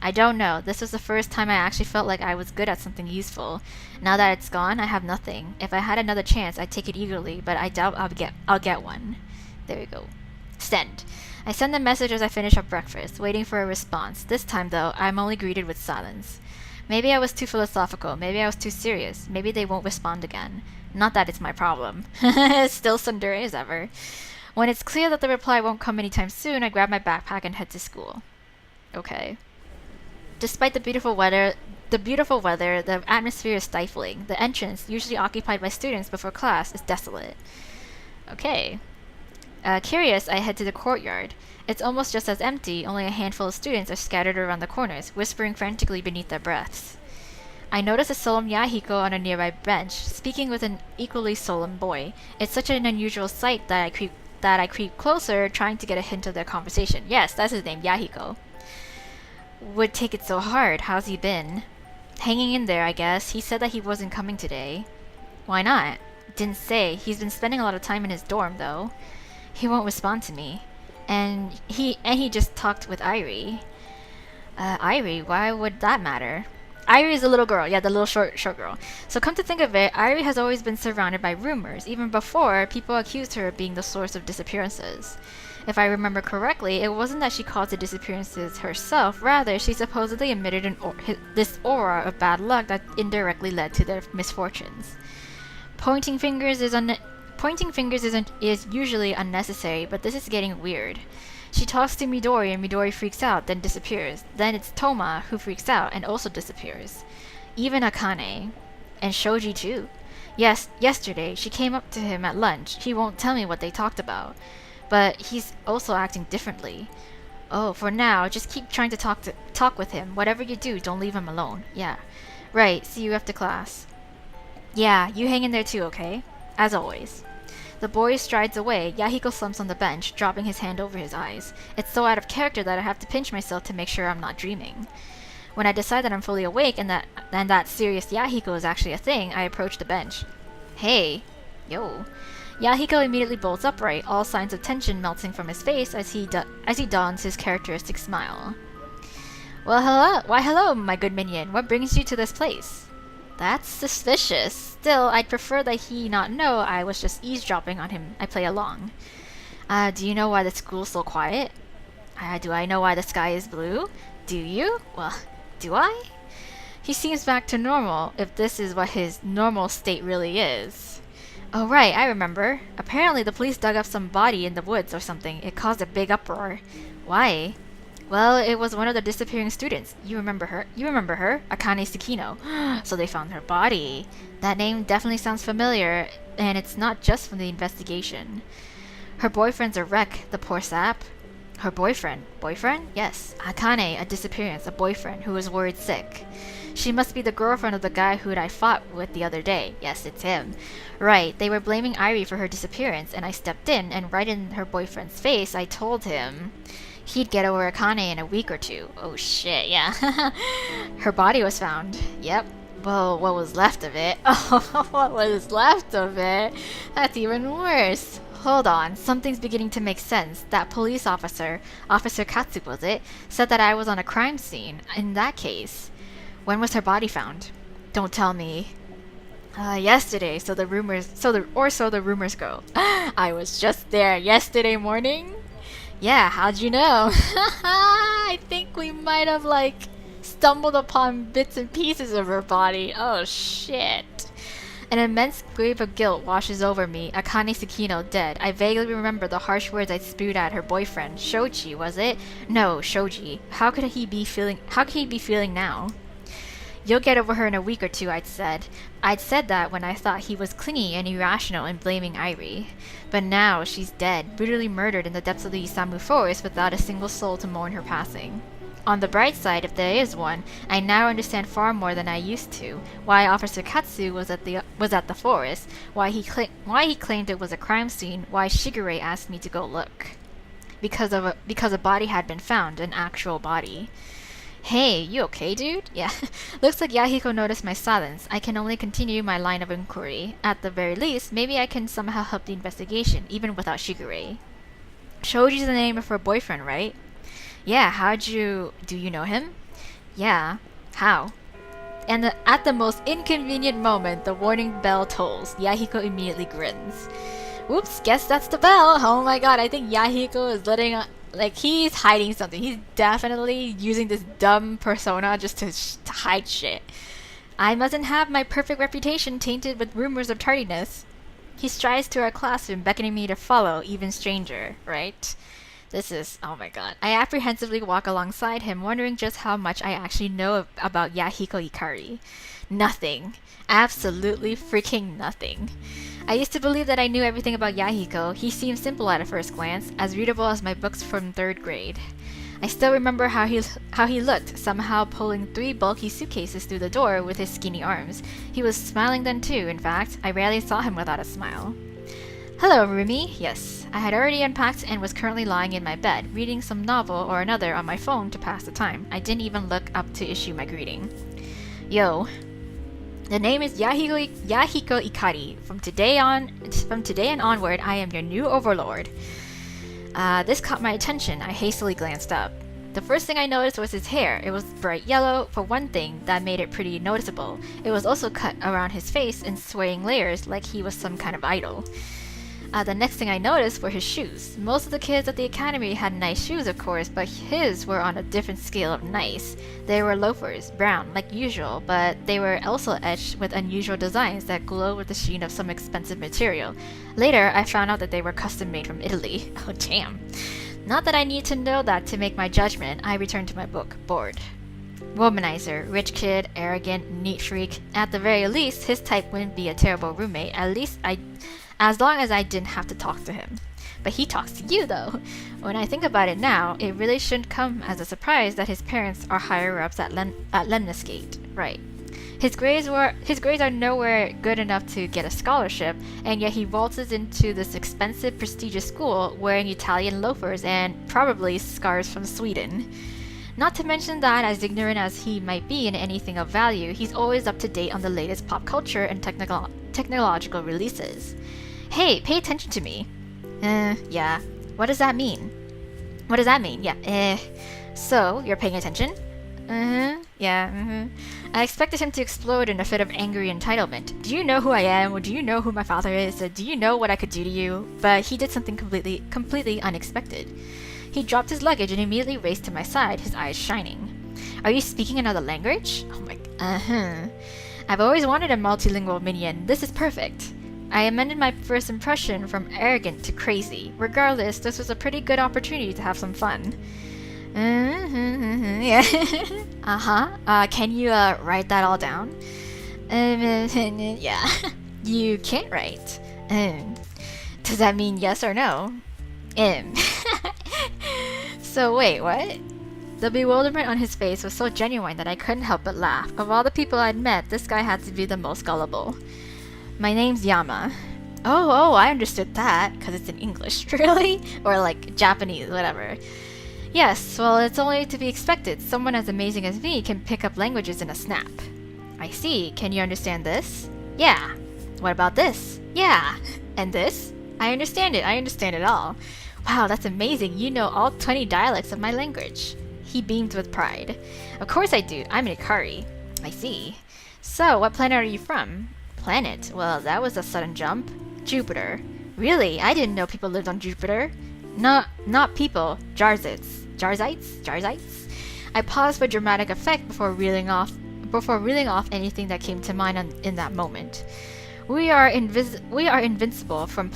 I don't know. This was the first time I actually felt like I was good at something useful. Now that it's gone, I have nothing. If I had another chance, I'd take it eagerly, but I doubt I'll get one. There we go. Send. I send the message as I finish up breakfast, waiting for a response. This time, though, I'm only greeted with silence. Maybe I was too philosophical. Maybe I was too serious. Maybe they won't respond again. Not that it's my problem. Still tsundere as ever. When it's clear that the reply won't come anytime soon, I grab my backpack and head to school. Okay. Despite the beautiful weather, the atmosphere is stifling. The entrance, usually occupied by students before class, is desolate. Okay. Curious, I head to the courtyard. It's almost just as empty, only a handful of students are scattered around the corners, whispering frantically beneath their breaths. I notice a solemn Yahiko on a nearby bench, speaking with an equally solemn boy. It's such an unusual sight that I creep closer, trying to get a hint of their conversation. Yes, that's his name, Yahiko. Would take it so hard. How's he been? Hanging in there, I guess. He said that he wasn't coming today. Why not? Didn't say. He's been spending a lot of time in his dorm, though. He won't respond to me. And he just talked with Irie. Irie? Why would that matter? Irie is the little girl. Yeah, the little short girl. So come to think of it, Irie has always been surrounded by rumors. Even before, people accused her of being the source of disappearances. If I remember correctly, it wasn't that she caused the disappearances herself. Rather, she supposedly emitted this aura of bad luck that indirectly led to their misfortunes. Pointing fingers is usually unnecessary, but this is getting weird. She talks to Midori and Midori freaks out, then disappears. Then it's Toma who freaks out and also disappears. Even Akane. And Shoji too. Yes, yesterday she came up to him at lunch. He won't tell me what they talked about. But he's also acting differently. Oh, for now, just keep trying to talk with him. Whatever you do, don't leave him alone. Yeah. Right, see you after class. Yeah, you hang in there too, okay? As always. The boy strides away. Yahiko slumps on the bench, dropping his hand over his eyes. It's so out of character that I have to pinch myself to make sure I'm not dreaming. When I decide that I'm fully awake and that serious Yahiko is actually a thing, I approach the bench. Hey. Yo. Yahiko immediately bolts upright, all signs of tension melting from his face as he dons his characteristic smile. Well, hello. Why, hello, my good minion. What brings you to this place? That's suspicious. Still, I'd prefer that he not know I was just eavesdropping on him. I play along. Do you know why the school's so quiet? Do I know why the sky is blue? Do you? Well, do I? He seems back to normal, if this is what his normal state really is. Oh right, I remember. Apparently the police dug up some body in the woods or something. It caused a big uproar. Why? Well, it was one of the disappearing students. You remember her? Akane Tsukino. So they found her body. That name definitely sounds familiar, and it's not just from the investigation. Her boyfriend's a wreck, the poor sap. Her boyfriend? Boyfriend? Yes. Akane, a disappearance, a boyfriend who was worried sick. She must be the girlfriend of the guy who I fought with the other day. Yes, it's him. Right, they were blaming Irie for her disappearance, and I stepped in, and right in her boyfriend's face, I told him he'd get over Akane in a week or two. Oh shit, yeah. Her body was found. Yep. Well, what was left of it? Oh, what was left of it? That's even worse. Hold on, something's beginning to make sense. That police officer, Officer Katsu was it, said that I was on a crime scene. In that case, when was her body found? Don't tell me. Yesterday, so the rumors go. I was just there yesterday morning. Yeah, how'd you know? I think we might have, stumbled upon bits and pieces of her body. Oh, shit. An immense wave of guilt washes over me. Akane Tsukino dead. I vaguely remember the harsh words I spewed at her boyfriend. Shoji, was it? No, Shoji. How could he be feeling now? You'll get over her in a week or two, I'd said. I'd said that when I thought he was clingy and irrational in blaming Irie. But now she's dead, brutally murdered in the depths of the Isamu forest without a single soul to mourn her passing. On the bright side, if there is one, I now understand far more than I used to. Why Officer Katsu was at the forest, why he claimed it was a crime scene, why Shigure asked me to go look. Because a body had been found, an actual body. Hey, you okay, dude? Yeah. Looks like Yahiko noticed my silence. I can only continue my line of inquiry. At the very least, maybe I can somehow help the investigation, even without Shigure. Shoji's the name of her boyfriend, right? Yeah, do you know him? Yeah. How? And at the most inconvenient moment, the warning bell tolls. Yahiko immediately grins. Whoops, guess that's the bell. Oh my god, I think Yahiko is like, he's hiding something. He's definitely using this dumb persona just to hide shit. I mustn't have my perfect reputation tainted with rumors of tardiness. He strides to our classroom, beckoning me to follow, even stranger, right? Oh my god. I apprehensively walk alongside him, wondering just how much I actually know about Yahiko Ikari. Nothing. Absolutely freaking nothing. I used to believe that I knew everything about Yahiko. He seemed simple at a first glance, as readable as my books from 3rd grade. I still remember how he looked, somehow pulling 3 bulky suitcases through the door with his skinny arms. He was smiling then too, in fact. I rarely saw him without a smile. Hello, Rumi. Yes, I had already unpacked and was currently lying in my bed, reading some novel or another on my phone to pass the time. I didn't even look up to issue my greeting. Yo. The name is Yahiko Ikari. From today and onward, I am your new overlord. This caught my attention. I hastily glanced up. The first thing I noticed was his hair. It was bright yellow, for one thing, that made it pretty noticeable. It was also cut around his face in swaying layers like he was some kind of idol. The next thing I noticed were his shoes. Most of the kids at the academy had nice shoes, of course, but his were on a different scale of nice. They were loafers, brown, like usual, but they were also etched with unusual designs that glowed with the sheen of some expensive material. Later, I found out that they were custom made from Italy. Oh, damn. Not that I need to know that to make my judgment. I returned to my book, bored. Womanizer, rich kid, arrogant, neat freak. At the very least, his type wouldn't be a terrible roommate. As long as I didn't have to talk to him. But he talks to you, though. When I think about it now, it really shouldn't come as a surprise that his parents are higher-ups at Lemniscate. Right. His grades are nowhere good enough to get a scholarship, and yet he waltzes into this expensive, prestigious school wearing Italian loafers and probably scarves from Sweden. Not to mention that, as ignorant as he might be in anything of value, he's always up to date on the latest pop culture and technological releases. Hey, pay attention to me. Yeah. What does that mean? Yeah, So, you're paying attention? Yeah, I expected him to explode in a fit of angry entitlement. Do you know who I am? Or do you know who my father is? Or do you know what I could do to you? But he did something completely unexpected. He dropped his luggage and immediately raced to my side, his eyes shining. Are you speaking another language? Oh my... I've always wanted a multilingual minion. This is perfect. I amended my first impression from arrogant to crazy. Regardless, this was a pretty good opportunity to have some fun. Yeah. Can you write that all down? Yeah. You can't write. Does that mean yes or no? So wait, what? The bewilderment on his face was so genuine that I couldn't help but laugh. Of all the people I'd met, this guy had to be the most gullible. My name's Yama. Oh, I understood that, because it's in English. Really? Or like Japanese, whatever. Yes, well, it's only to be expected. Someone as amazing as me can pick up languages in a snap. I see. Can you understand this? Yeah. What about this? Yeah. And this? I understand it. I understand it all. Wow, that's amazing. You know all 20 dialects of my language. He beamed with pride. Of course I do. I'm an Ikari. I see. So, what planet are you from? Planet? Well, that was a sudden jump. Jupiter. Really? I didn't know people lived on Jupiter. No, not people. Jarzites? I paused for dramatic effect before reeling off anything that came to mind in that moment. We are invincible from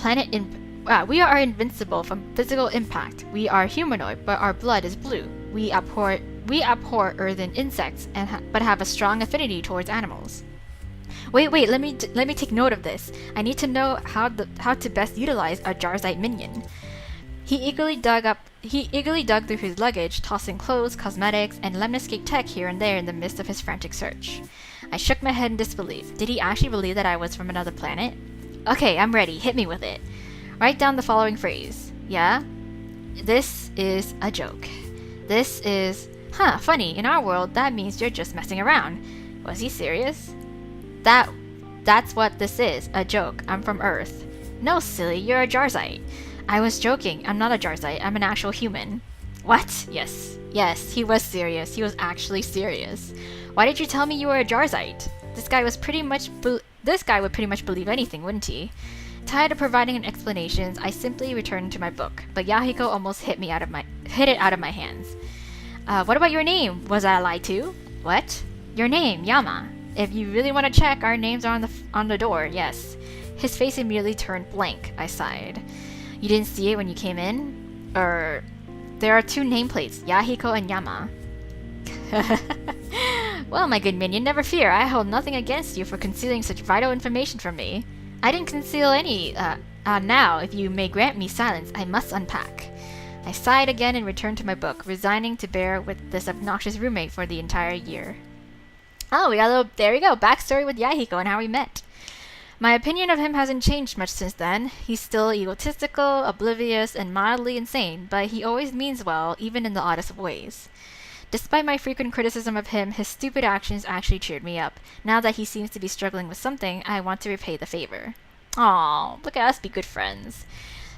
physical impact. We are humanoid, but our blood is blue. We abhor earth and insects, but have a strong affinity towards animals. Wait, let me take note of this. I need to know how to best utilize a Jarzite minion. He eagerly dug through his luggage, tossing clothes, cosmetics, and lemniscate tech here and there in the midst of his frantic search. I shook my head in disbelief. Did he actually believe that I was from another planet? Okay, I'm ready. Hit me with it. Write down the following phrase. Yeah? This is a joke. This is Huh, funny. In our world, that means you're just messing around. Was he serious? That's what this is. A joke. I'm from Earth. No, silly. You're a Jarzite. I was joking. I'm not a Jarzite. I'm an actual human. What? Yes. Yes, he was serious. He was actually serious. Why did you tell me you were a Jarzite? This guy would pretty much believe anything, wouldn't he? Tired of providing explanations, I simply returned to my book, but Yahiko almost hit it out of my hands. What about your name? Was I lied to? What? Your name, Yama. If you really want to check, our names are on the door, yes. His face immediately turned blank. I sighed. You didn't see it when you came in? There are 2 nameplates, Yahiko and Yama. Well, my good minion, never fear. I hold nothing against you for concealing such vital information from me. I didn't conceal any. Now, if you may grant me silence, I must unpack. I sighed again and returned to my book, resigning to bear with this obnoxious roommate for the entire year. Oh, there we go, backstory with Yahiko and how we met. My opinion of him hasn't changed much since then. He's still egotistical, oblivious, and mildly insane, but he always means well, even in the oddest of ways. Despite my frequent criticism of him, his stupid actions actually cheered me up. Now that he seems to be struggling with something, I want to repay the favor. Aw, look at us be good friends.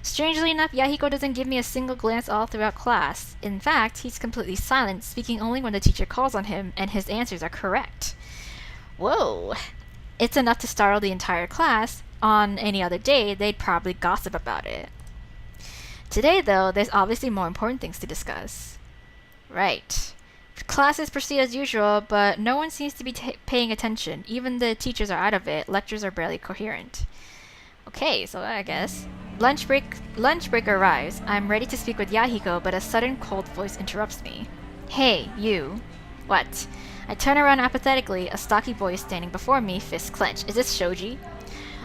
Strangely enough, Yahiko doesn't give me a single glance all throughout class. In fact, he's completely silent, speaking only when the teacher calls on him, and his answers are correct. Whoa! It's enough to startle the entire class. On any other day, they'd probably gossip about it. Today, though, there's obviously more important things to discuss. Right. Classes proceed as usual, but no one seems to be paying attention. Even the teachers are out of it. Lectures are barely coherent. Okay, so I guess. Lunch break arrives. I'm ready to speak with Yahiko, but a sudden cold voice interrupts me. Hey, you. What? I turn around apathetically. A stocky boy is standing before me, fists clenched. Is this Shoji?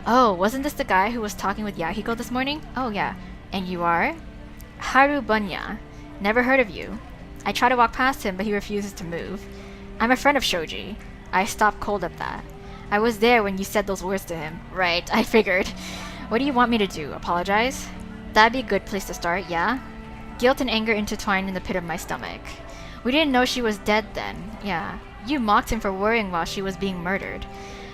Oh, wasn't this the guy who was talking with Yahiko this morning? Oh, yeah. And you are? Haru Bunya. Never heard of you. I try to walk past him, but he refuses to move. I'm a friend of Shoji. I stop cold at that. I was there when you said those words to him. Right, I figured. What do you want me to do? Apologize? That'd be a good place to start, yeah? Guilt and anger intertwined in the pit of my stomach. We didn't know she was dead then. Yeah. You mocked him for worrying while she was being murdered.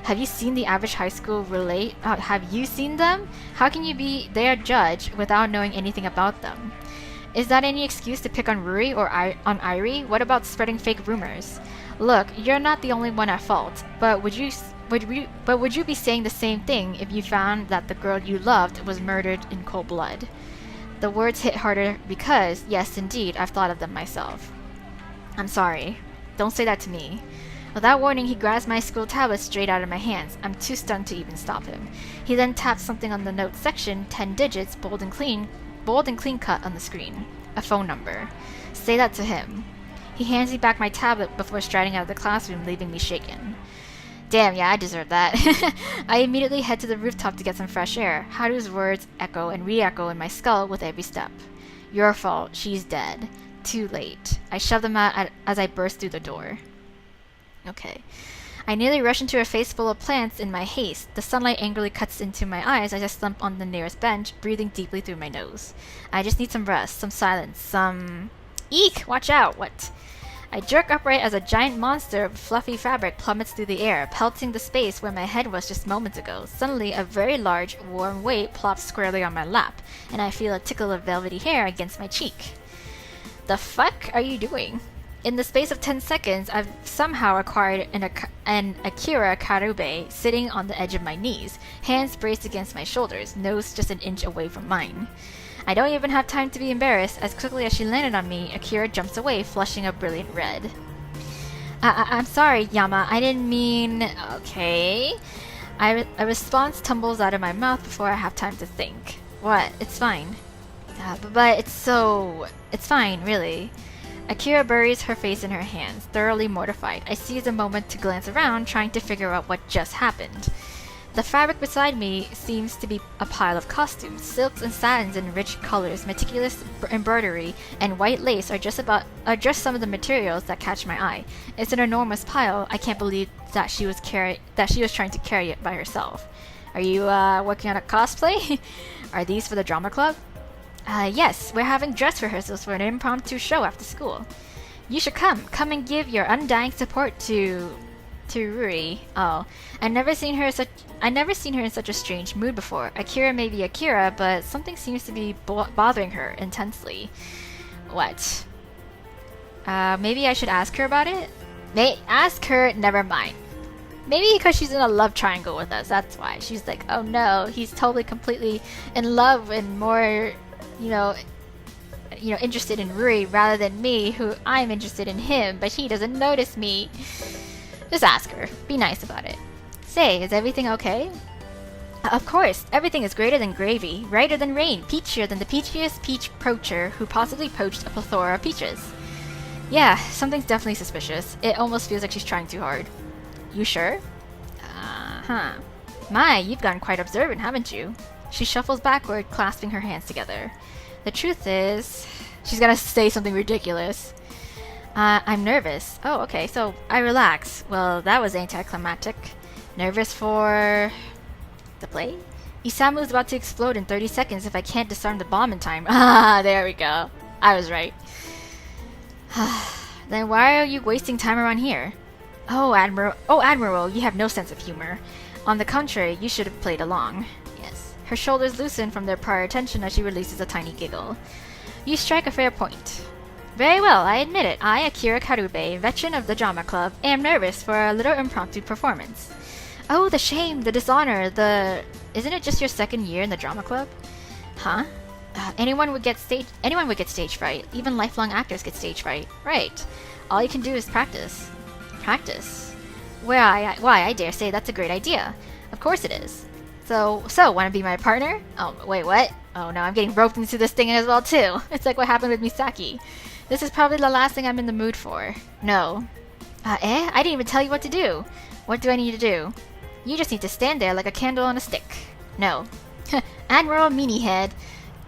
Have you seen the average high school relate? Have you seen them? How can you be their judge without knowing anything about them? Is that any excuse to pick on Ruri or on Irie? What about spreading fake rumors? Look, you're not the only one at fault, but would you be saying the same thing if you found that the girl you loved was murdered in cold blood? The words hit harder because, yes, indeed, I've thought of them myself. I'm sorry. Don't say that to me. Without warning, he grabs my school tablet straight out of my hands. I'm too stunned to even stop him. He then taps something on the notes section, 10 digits, bold and clean cut on the screen. A phone number. Say that to him. He hands me back my tablet before striding out of the classroom, leaving me shaken. Damn, yeah, I deserve that. I immediately head to the rooftop to get some fresh air. Haru's words echo and re-echo in my skull with every step. Your fault. She's dead. Too late. I shove them out as I burst through the door. Okay. I nearly rush into a face full of plants in my haste. The sunlight angrily cuts into my eyes as I slump on the nearest bench, breathing deeply through my nose. I just need some rest, some silence, some... Eek! Watch out! What? I jerk upright as a giant monster of fluffy fabric plummets through the air, pelting the space where my head was just moments ago. Suddenly, a very large, warm weight plops squarely on my lap, and I feel a tickle of velvety hair against my cheek. The fuck are you doing? In the space of 10 seconds, I've somehow acquired an Akira Karube sitting on the edge of my knees, hands braced against my shoulders, nose just an inch away from mine. I don't even have time to be embarrassed. As quickly as she landed on me, Akira jumps away, flushing a brilliant red. I'm sorry, Yama. I didn't mean... Okay. A response tumbles out of my mouth before I have time to think. What? It's fine. But it's so... It's fine, really. Akira buries her face in her hands, thoroughly mortified. I seize a moment to glance around, trying to figure out what just happened. The fabric beside me seems to be a pile of costumes. Silks and satins in rich colors, meticulous embroidery, and white lace are just some of the materials that catch my eye. It's an enormous pile. I can't believe that she was trying to carry it by herself. Are you working on a cosplay? Are these for the drama club? Yes, we're having dress rehearsals for an impromptu show after school. You should come. Come and give your undying support to Ruri. Oh, I never seen her in such a strange mood before. Akira may be Akira, but something seems to be bothering her intensely. What? Maybe I should ask her about it? Ask her, never mind. Maybe because she's in a love triangle with us, that's why. She's like, oh no, he's totally completely in love and more, interested in Ruri rather than me, who I'm interested in him, but he doesn't notice me. Just ask her. Be nice about it. Say, is everything okay? Of course, everything is greater than gravy, brighter than rain, peachier than the peachiest peach poacher who possibly poached a plethora of peaches. Yeah, something's definitely suspicious. It almost feels like she's trying too hard. You sure? Uh-huh. My, you've gotten quite observant, haven't you? She shuffles backward, clasping her hands together. The truth is... She's gonna say something ridiculous. I'm nervous. Oh, okay, so I relax. Well, that was anticlimactic. Nervous for... the play? Isamu's about to explode in 30 seconds if I can't disarm the bomb in time. Ah, there we go. I was right. Then why are you wasting time around here? Oh, Admiral, you have no sense of humor. On the contrary, you should have played along. Yes. Her shoulders loosen from their prior tension as she releases a tiny giggle. You strike a fair point. Very well, I admit it. I, Akira Karube, veteran of the drama club, am nervous for a little impromptu performance. Oh, the shame, the dishonor, Isn't it just your second year in the drama club? Huh? Anyone would get stage fright. Even lifelong actors get stage fright. Right. All you can do is practice. Practice? Why, I dare say that's a great idea. Of course it is. So, wanna be my partner? Oh, wait, what? Oh no, I'm getting roped into this thing as well too. It's like what happened with Misaki. This is probably the last thing I'm in the mood for. No. I didn't even tell you what to do. What do I need to do? You just need to stand there like a candle on a stick. No. Admiral Meaniehead.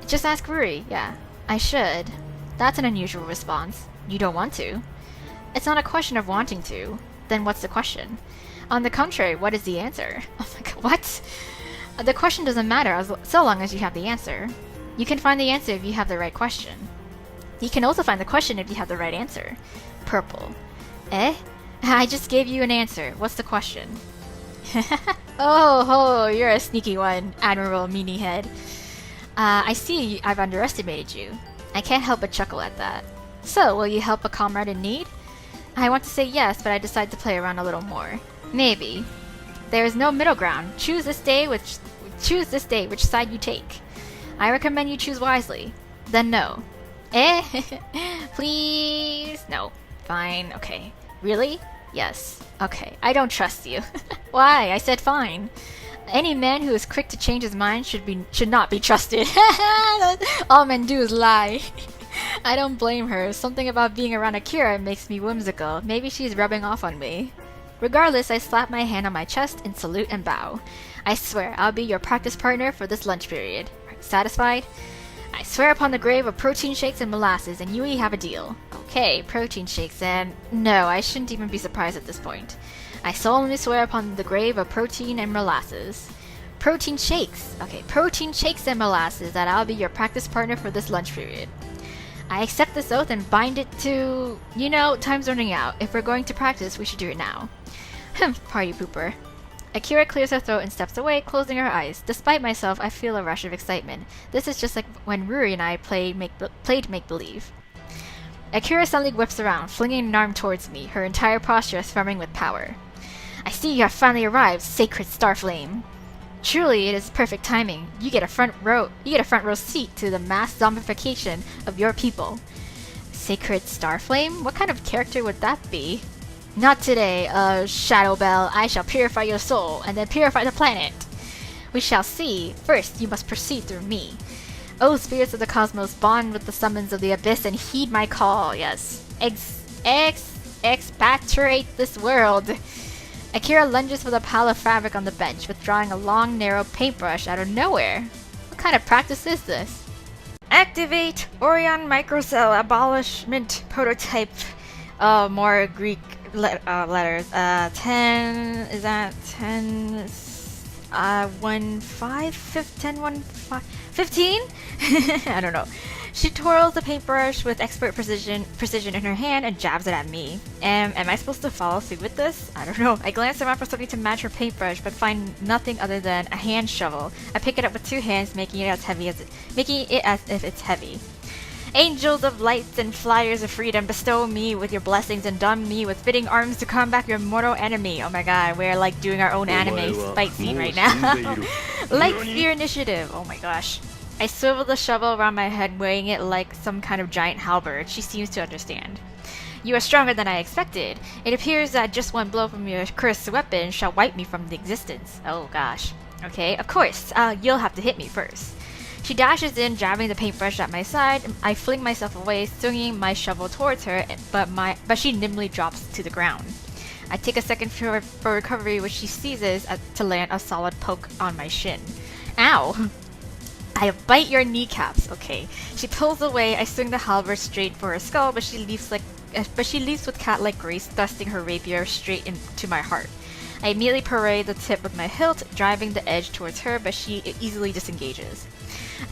Just ask Ruri. Yeah, I should. That's an unusual response. You don't want to. It's not a question of wanting to. Then what's the question? On the contrary, what is the answer? Oh my god, what? The question doesn't matter so long as you have the answer. You can find the answer if you have the right question. You can also find the question if you have the right answer. Purple. Eh? I just gave you an answer. What's the question? Oh, you're a sneaky one, Admiral Meaniehead. I see I've underestimated you. I can't help but chuckle at that. So, will you help a comrade in need? I want to say yes, but I decide to play around a little more. Maybe. There is no middle ground. Choose this day which side you take. I recommend you choose wisely. Then no. Eh? Please? No. Fine. Okay. Really? Yes. Okay. I don't trust you. Why? I said fine. Any man who is quick to change his mind should not be trusted. All men do is lie. I don't blame her. Something about being around Akira makes me whimsical. Maybe she's rubbing off on me. Regardless, I slap my hand on my chest and salute and bow. I swear, I'll be your practice partner for this lunch period. Are you satisfied? I swear upon the grave of protein shakes and molasses, and we have a deal. Okay, protein shakes and... No, I shouldn't even be surprised at this point. I solemnly swear upon the grave of protein and molasses. Protein shakes! Okay, protein shakes and molasses that I'll be your practice partner for this lunch period. I accept this oath and bind it to... You know, time's running out. If we're going to practice, we should do it now. Party pooper. Akira clears her throat and steps away, closing her eyes. Despite myself, I feel a rush of excitement. This is just like when Ruri and I played make-believe. Akira suddenly whips around, flinging an arm towards me, her entire posture swarming with power. I see you have finally arrived, sacred Starflame. Truly, it is perfect timing. You get a front row seat to the mass zombification of your people. Sacred Starflame? What kind of character would that be? Not today, Shadow Bell. I shall purify your soul, and then purify the planet. We shall see. First, you must proceed through me. O spirits of the cosmos, bond with the summons of the abyss and heed my call. Yes. Expatriate this world. Akira lunges with a pile of fabric on the bench, withdrawing a long, narrow paintbrush out of nowhere. What kind of practice is this? Activate Orion microcell abolishment prototype. More Greek letters. 10... Is that 10... 1, 5, 5, 10, 1, 5, 15? I don't know. She twirls the paintbrush with expert precision in her hand and jabs it at me. Am I supposed to follow through with this? I don't know. I glance around for something to match her paintbrush, but find nothing other than a hand shovel. I pick it up with two hands, making it as if it's heavy. Angels of lights and flyers of freedom, bestow me with your blessings and don me with fitting arms to combat your mortal enemy. Oh my god, we're like doing our own anime fight scene right now. Light spear initiative. Oh my gosh. I swivel the shovel around my head, weighing it like some kind of giant halberd. She seems to understand. You are stronger than I expected. It appears that just one blow from your cursed weapon shall wipe me from the existence. Oh gosh. Okay, of course. You'll have to hit me first. She dashes in, jabbing the paintbrush at my side. I fling myself away, swinging my shovel towards her, but she nimbly drops to the ground. I take a second for recovery, which she seizes to land a solid poke on my shin. Ow! I bite your kneecaps. Okay. She pulls away. I swing the halberd straight for her skull, but she leaps with cat-like grace, thrusting her rapier straight into my heart. I immediately parade the tip with my hilt, driving the edge towards her, but she easily disengages.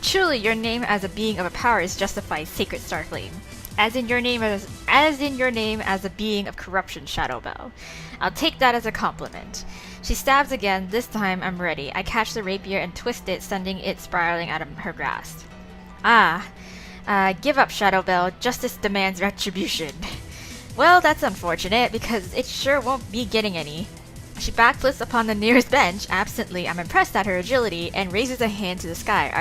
Truly, your name as a being of a power is justified, Sacred Starflame. As in your name as a being of corruption, Shadowbell. I'll take that as a compliment. She stabs again. This time I'm ready. I catch the rapier and twist it, sending it spiraling out of her grasp. Give up, Shadowbell. Justice demands retribution. Well, that's unfortunate, because it sure won't be getting any. She backflips upon the nearest bench. Absently, I'm impressed at her agility and raises a hand to the sky.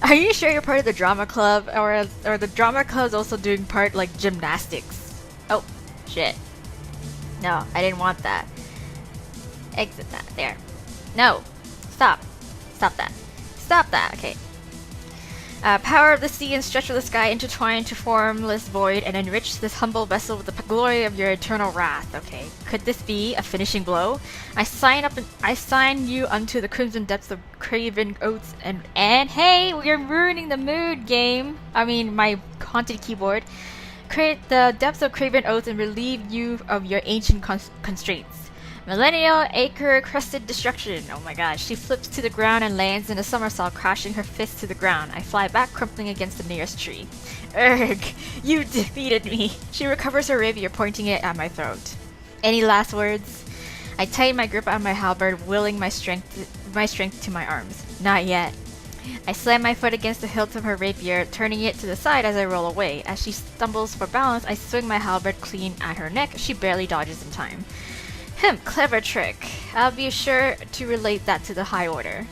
Are you sure you're part of the drama club, or the drama club's also doing part like gymnastics? Oh, shit. No, I didn't want that. Exit that. There. No. Stop. Stop that. Stop that. Okay. Power of the sea and stretch of the sky intertwine to formless void and enrich this humble vessel with the glory of your eternal wrath. Okay, could this be a finishing blow? I sign you unto the crimson depths of craven oaths and hey, you're ruining the mood, game. I mean, my haunted keyboard. Create the depths of craven oaths and relieve you of your ancient constraints. Millennial Acre Crested Destruction. Oh my gosh. She flips to the ground and lands in a somersault, crashing her fist to the ground. I fly back, crumpling against the nearest tree. Erg! You defeated me! She recovers her rapier, pointing it at my throat. Any last words? I tighten my grip on my halberd, willing my strength to my arms. Not yet. I slam my foot against the hilt of her rapier, turning it to the side as I roll away. As she stumbles for balance, I swing my halberd clean at her neck. She barely dodges in time. Clever trick. I'll be sure to relate that to the High Order.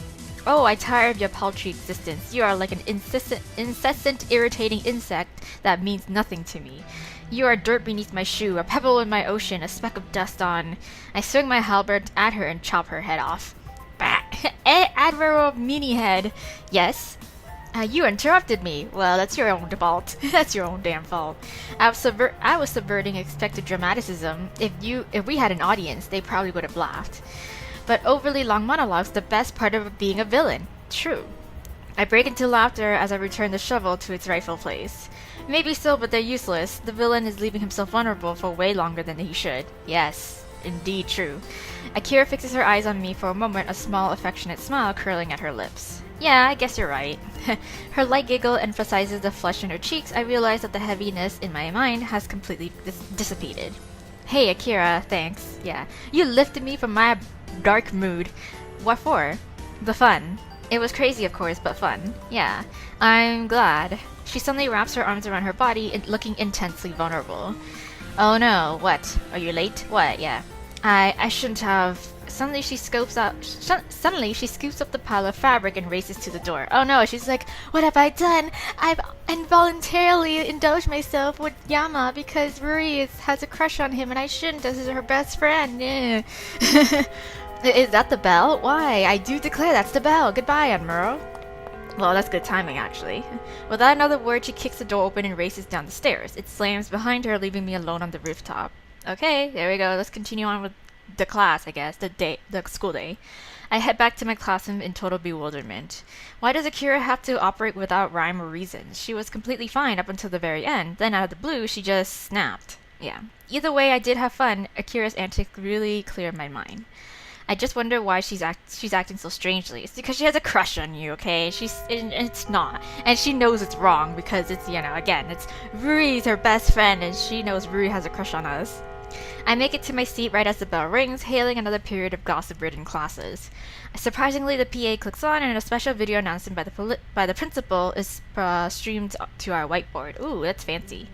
Oh, I tire of your paltry existence. You are like an incessant, irritating insect that means nothing to me. You are dirt beneath my shoe, a pebble in my ocean, a speck of dust on... I swing my halberd at her and chop her head off. Bah! Admiral Meaniehead. Yes? You interrupted me. Well, that's your own fault. That's your own damn fault. I was subverting expected dramaticism. If we had an audience, they probably would have laughed. But overly long monologues, the best part of being a villain. True. I break into laughter as I return the shovel to its rightful place. Maybe so, but they're useless. The villain is leaving himself vulnerable for way longer than he should. Yes, indeed true. Akira fixes her eyes on me for a moment, a small affectionate smile curling at her lips. Yeah, I guess you're right. Her light giggle emphasizes the flush in her cheeks. I realize that the heaviness in my mind has completely dissipated. Hey, Akira, thanks. Yeah. You lifted me from my dark mood. What for? The fun. It was crazy, of course, but fun. Yeah. I'm glad. She suddenly wraps her arms around her body, looking intensely vulnerable. Oh no, what? Are you late? What? Yeah. I shouldn't have... Suddenly she scoops up the pile of fabric and races to the door. Oh no, she's like, what have I done? I've involuntarily indulged myself with Yama because Ruri has a crush on him and I shouldn't. This is her best friend. Yeah. Is that the bell? Why, I do declare that's the bell. Goodbye, Admiral. Well, that's good timing, actually. Without another word, she kicks the door open and races down the stairs. It slams behind her, leaving me alone on the rooftop. Okay, there we go. Let's continue on with the class, I guess, the school day. I head back to my classroom in total bewilderment. Why does Akira have to operate without rhyme or reason? She was completely fine up until the very end. Then out of the blue, she just snapped. Yeah. Either way, I did have fun. Akira's antics really cleared my mind. I just wonder why she's acting so strangely. It's because she has a crush on you, okay? It's not, and she knows it's wrong because it's again it's Ruri's her best friend, and she knows Ruri has a crush on us. I make it to my seat right as the bell rings, hailing another period of gossip-ridden classes. Surprisingly, the PA clicks on, and a special video announcement by the principal is streamed to our whiteboard. Ooh, that's fancy.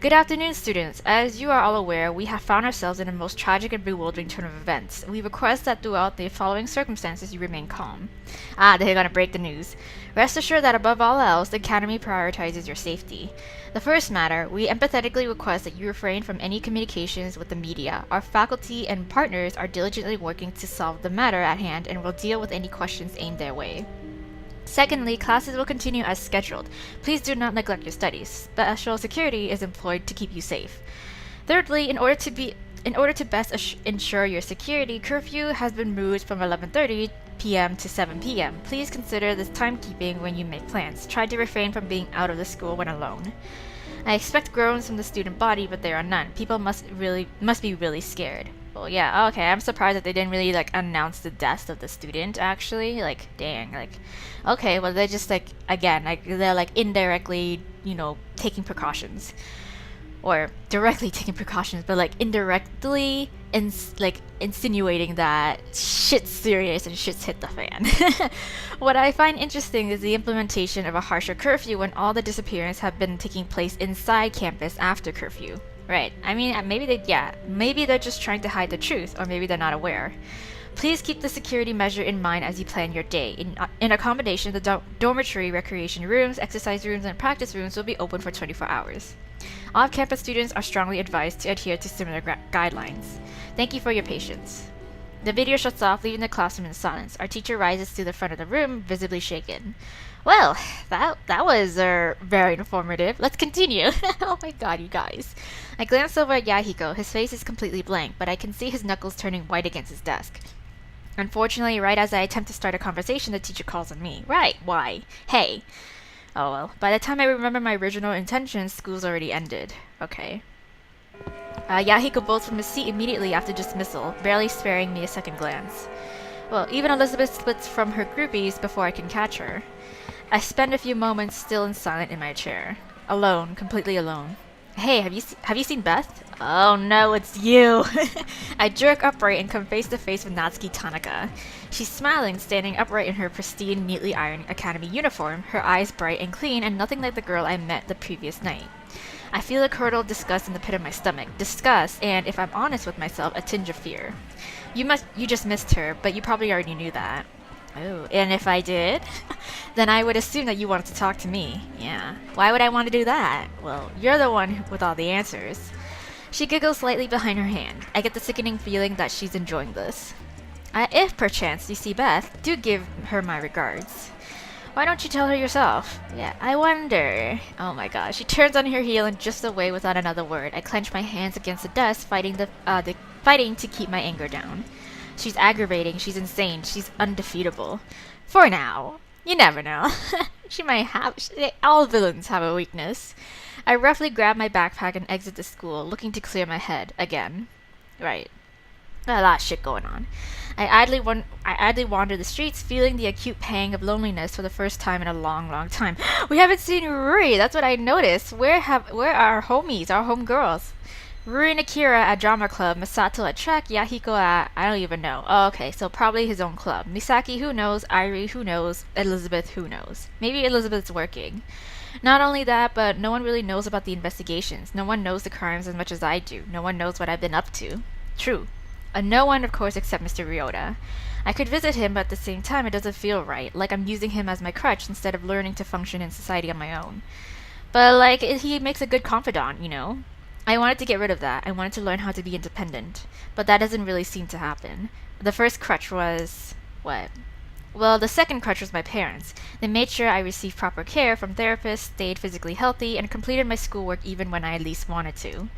Good afternoon, students. As you are all aware, we have found ourselves in a most tragic and bewildering turn of events. We request that throughout the following circumstances you remain calm. They're gonna break the news. Rest assured that above all else, the Academy prioritizes your safety. The first matter, we empathetically request that you refrain from any communications with the media. Our faculty and partners are diligently working to solve the matter at hand and will deal with any questions aimed their way. Secondly, classes will continue as scheduled. Please do not neglect your studies. Special security is employed to keep you safe. Thirdly, in order to best ensure your security, curfew has been moved from 11:30 p.m. to 7 p.m. Please consider this timekeeping when you make plans. Try to refrain from being out of the school when alone. I expect groans from the student body, but there are none. People must be really scared. Well, yeah, okay, I'm surprised that they didn't really, announce the death of the student, actually. Dang, okay, well, they're just, again, they're, indirectly, taking precautions. Or directly taking precautions, but, indirectly, insinuating that shit's serious and shit's hit the fan. What I find interesting is the implementation of a harsher curfew when all the disappearances have been taking place inside campus after curfew. Right. I mean, maybe they're just trying to hide the truth, or maybe they're not aware. Please keep the security measure in mind as you plan your day. In accommodation, the dormitory, recreation rooms, exercise rooms, and practice rooms will be open for 24 hours. Off-campus students are strongly advised to adhere to similar guidelines. Thank you for your patience. The video shuts off, leaving the classroom in silence. Our teacher rises to the front of the room, visibly shaken. Well, that was very informative. Let's continue. Oh my god, you guys. I glance over at Yahiko. His face is completely blank, but I can see his knuckles turning white against his desk. Unfortunately, right as I attempt to start a conversation, the teacher calls on me. Right, why? Hey. Oh well, by the time I remember my original intentions, school's already ended. Okay. Yahiko bolts from his seat immediately after dismissal, barely sparing me a second glance. Well, even Elizabeth splits from her groupies before I can catch her. I spend a few moments still and silent in my chair. Alone, completely alone. Hey, have you seen Beth? Oh no, it's you! I jerk upright and come face to face with Natsuki Tanaka. She's smiling, standing upright in her pristine, neatly ironed academy uniform, her eyes bright and clean and nothing like the girl I met the previous night. I feel a curdle of disgust in the pit of my stomach. Disgust, and if I'm honest with myself, a tinge of fear. You just missed her, but you probably already knew that. Oh, and if I did, then I would assume that you wanted to talk to me. Yeah. Why would I want to do that? Well, you're the one with all the answers. She giggles slightly behind her hand. I get the sickening feeling that she's enjoying this. If perchance you see Beth, do give her my regards. Why don't you tell her yourself? Yeah, I wonder. Oh my gosh. She turns on her heel and just away without another word. I clench my hands against the desk, fighting to keep my anger down. She's aggravating, she's insane, she's undefeatable. For now. You never know. She might have... all villains have a weakness. I roughly grab my backpack and exit the school, looking to clear my head again. Right. A lot of shit going on. I idly wander the streets, feeling the acute pang of loneliness for the first time in a long, long time. We haven't seen Ruri. That's what I noticed. Where are our homies, our homegirls? Ruri and Akira at drama club, Masato at track, Yahiko at I don't even know. Oh, okay, so probably his own club. Misaki, who knows? Irie, who knows? Elizabeth, who knows? Maybe Elizabeth's working. Not only that, but no one really knows about the investigations. No one knows the crimes as much as I do. No one knows what I've been up to. True. No one, of course, except Mr. Ryota. I could visit him, but at the same time, it doesn't feel right. Like I'm using him as my crutch instead of learning to function in society on my own. But, he makes a good confidant, you know? I wanted to get rid of that. I wanted to learn how to be independent. But that doesn't really seem to happen. The first crutch was... what? Well, the second crutch was my parents. They made sure I received proper care from therapists, stayed physically healthy, and completed my schoolwork even when I least wanted to.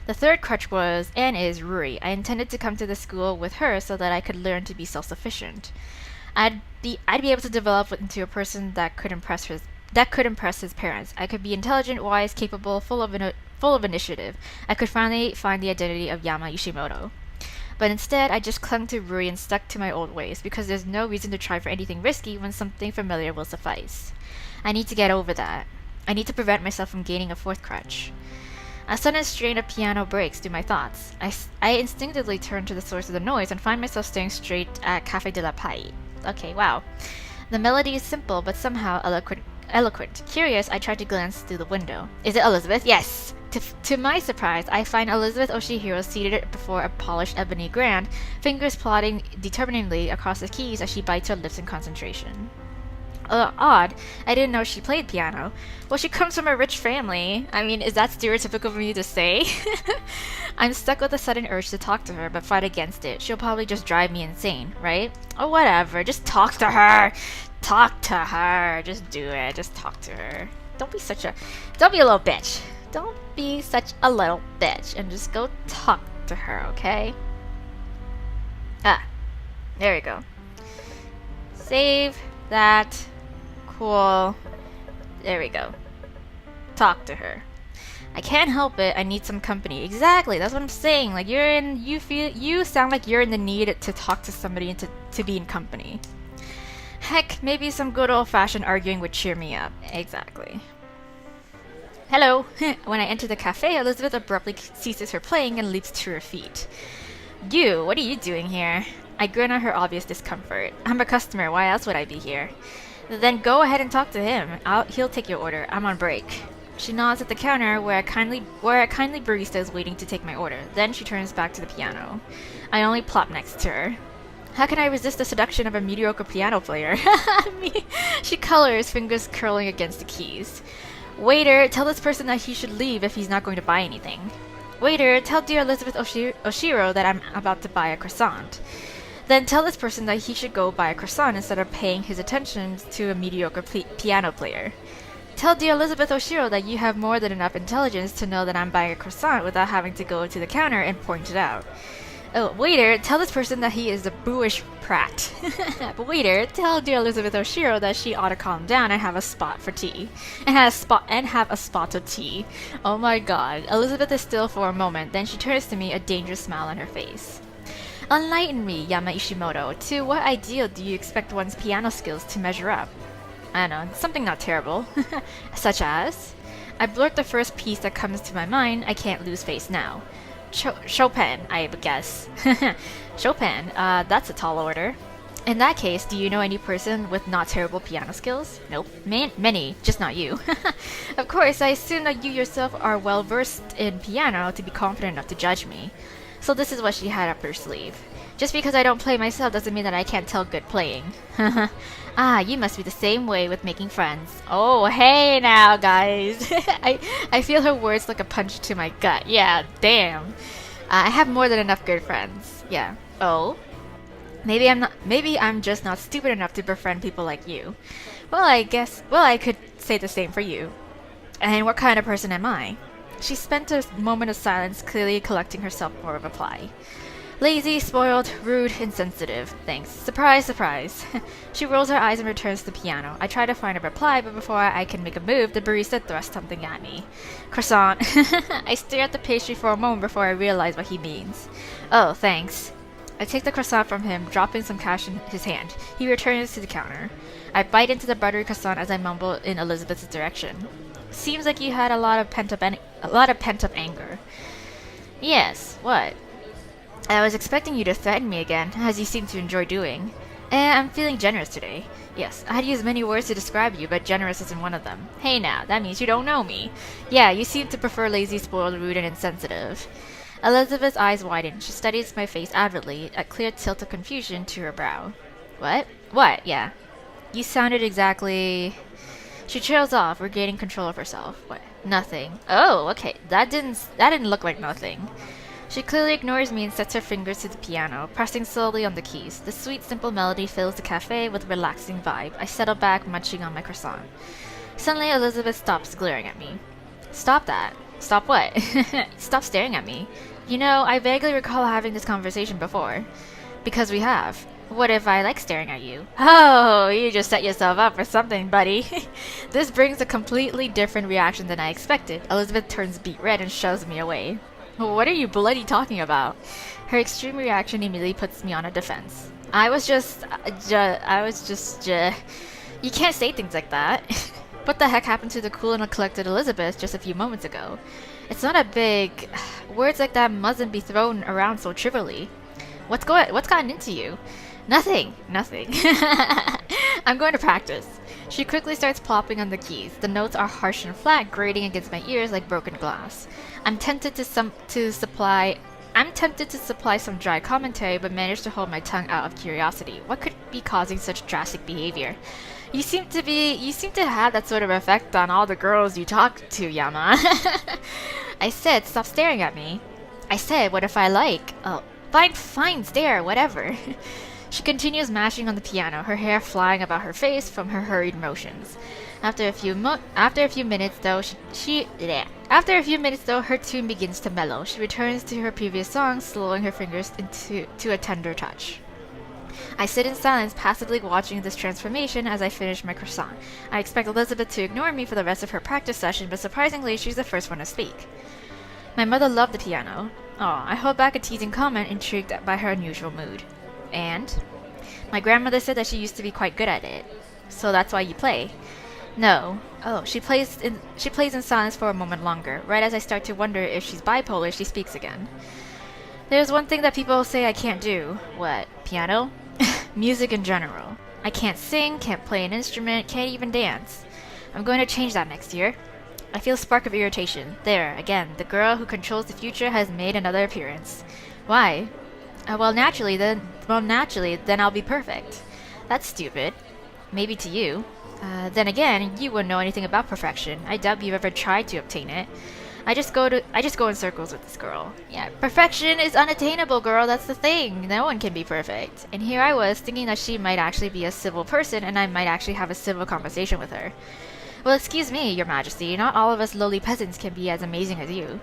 The third crutch was, and is, Ruri. I intended to come to the school with her so that I could learn to be self-sufficient. I'd be able to develop into a person that could impress his parents. I could be intelligent, wise, capable, full of initiative. I could finally find the identity of Yama Yoshimoto. But instead, I just clung to Rui and stuck to my old ways, because there's no reason to try for anything risky when something familiar will suffice. I need to get over that. I need to prevent myself from gaining a fourth crutch. A sudden strain of piano breaks through my thoughts. I instinctively turn to the source of the noise and find myself staring straight at Café de la Paille. Okay, wow. The melody is simple, but somehow eloquent. Curious, I try to glance through the window. Is it Elizabeth? Yes! To my surprise, I find Elizabeth Oshihiro seated before a polished ebony grand, fingers plodding determinedly across the keys as she bites her lips in concentration. Odd. I didn't know she played piano. Well, she comes from a rich family. I mean, is that stereotypical of me to say? I'm stuck with a sudden urge to talk to her, but fight against it. She'll probably just drive me insane, right? Oh, whatever. Just talk to her. Talk to her. Just do it. Just talk to her. Don't be a little bitch. Don't be such a little bitch and just go talk to her, okay? Ah. There we go. Save that. Cool. There we go. Talk to her. I can't help it. I need some company. Exactly. That's what I'm saying. Like you sound like you're in the need to talk to somebody and to be in company. Heck, maybe some good old-fashioned arguing would cheer me up. Exactly. Hello. When I enter the cafe, Elizabeth abruptly ceases her playing and leaps to her feet. You, what are you doing here? I grin at her obvious discomfort. I'm a customer. Why else would I be here? Then go ahead and talk to him. He'll take your order. I'm on break. She nods at the counter where a kindly barista is waiting to take my order. Then she turns back to the piano. I only plop next to her. How can I resist the seduction of a mediocre piano player? She colors, fingers curling against the keys. Waiter, tell this person that he should leave if he's not going to buy anything. Waiter, tell dear Elizabeth Oshiro that I'm about to buy a croissant. Then tell this person that he should go buy a croissant instead of paying his attention to a mediocre piano player. Tell dear Elizabeth Oshiro that you have more than enough intelligence to know that I'm buying a croissant without having to go to the counter and point it out. Oh, waiter, tell this person that he is a booish prat. Waiter, tell dear Elizabeth Oshiro that she ought to calm down and have a spot for tea. And have a spot of tea. Oh my god. Elizabeth is still for a moment, then she turns to me, a dangerous smile on her face. Enlighten me, Yama Ishimoto. To what ideal do you expect one's piano skills to measure up? I don't know, something not terrible. Such as? I blurt the first piece that comes to my mind. I can't lose face now. Chopin, I guess. Chopin, that's a tall order. In that case, do you know any person with not terrible piano skills? Nope. Many, just not you. Of course, I assume that you yourself are well versed in piano to be confident enough to judge me. So this is what she had up her sleeve. Just because I don't play myself doesn't mean that I can't tell good playing. Ah, you must be the same way with making friends. Oh, hey now, guys. I feel her words like a punch to my gut. Yeah, damn. I have more than enough good friends. Yeah. Oh? Maybe I'm just not stupid enough to befriend people like you. Well, I could say the same for you. And what kind of person am I? She spent a moment of silence, clearly collecting herself for a reply. Lazy, spoiled, rude, insensitive. Thanks. Surprise, surprise. She rolls her eyes and returns to the piano. I try to find a reply, but before I can make a move, the barista thrusts something at me. Croissant. I stare at the pastry for a moment before I realize what he means. Oh, thanks. I take the croissant from him, dropping some cash in his hand. He returns to the counter. I bite into the buttery croissant as I mumble in Elizabeth's direction. Seems like you had a lot of pent-up anger. Yes, what? I was expecting you to threaten me again, as you seem to enjoy doing. I'm feeling generous today. Yes, I'd use many words to describe you, but generous isn't one of them. Hey now, that means you don't know me. Yeah, you seem to prefer lazy, spoiled, rude, and insensitive. Elizabeth's eyes widen. She studies my face avidly, a clear tilt of confusion to her brow. What? What? Yeah. You sounded exactly... She trails off, regaining control of herself. What? Nothing. Oh, okay. That didn't look like nothing. She clearly ignores me and sets her fingers to the piano, pressing slowly on the keys. The sweet, simple melody fills the cafe with a relaxing vibe. I settle back, munching on my croissant. Suddenly, Elizabeth stops glaring at me. Stop that. Stop what? Stop staring at me. You know, I vaguely recall having this conversation before. Because we have. What if I like staring at you? Oh, you just set yourself up for something, buddy. This brings a completely different reaction than I expected. Elizabeth turns beet red and shoves me away. What are you bloody talking about? Her extreme reaction immediately puts me on a defense. I was just, you can't say things like that. What the heck happened to the cool and collected Elizabeth just a few moments ago? It's not a big... Words like that mustn't be thrown around so trivially. What's gotten into you? Nothing. I'm going to practice. She quickly starts plopping on the keys. The notes are harsh and flat, grating against my ears like broken glass. I'm tempted to supply some dry commentary, but manage to hold my tongue out of curiosity. What could be causing such drastic behavior? You seem to have that sort of effect on all the girls you talk to, Yama. I said, stop staring at me. I said, what if I like? Oh, fine, stare, whatever. She continues mashing on the piano, her hair flying about her face from her hurried motions. After a few minutes, though, her tune begins to mellow. She returns to her previous song, slowing her fingers to a tender touch. I sit in silence, passively watching this transformation as I finish my croissant. I expect Elizabeth to ignore me for the rest of her practice session, but surprisingly, she's the first one to speak. My mother loved the piano. Oh, I hold back a teasing comment, intrigued by her unusual mood. And? My grandmother said that she used to be quite good at it. So that's why you play? No. Oh, she plays in silence for a moment longer. Right as I start to wonder if she's bipolar, she speaks again. There's one thing that people say I can't do. What? Piano? Music in general. I can't sing, can't play an instrument, can't even dance. I'm going to change that next year. I feel a spark of irritation. There, again, the girl who controls the future has made another appearance. Why? Well, naturally, then I'll be perfect. That's stupid. Maybe to you. Then again, you wouldn't know anything about perfection. I doubt you've ever tried to obtain it. I just go in circles with this girl. Yeah, perfection is unattainable, girl. That's the thing. No one can be perfect. And here I was, thinking that she might actually be a civil person, and I might actually have a civil conversation with her. Well, excuse me, Your Majesty. Not all of us lowly peasants can be as amazing as you.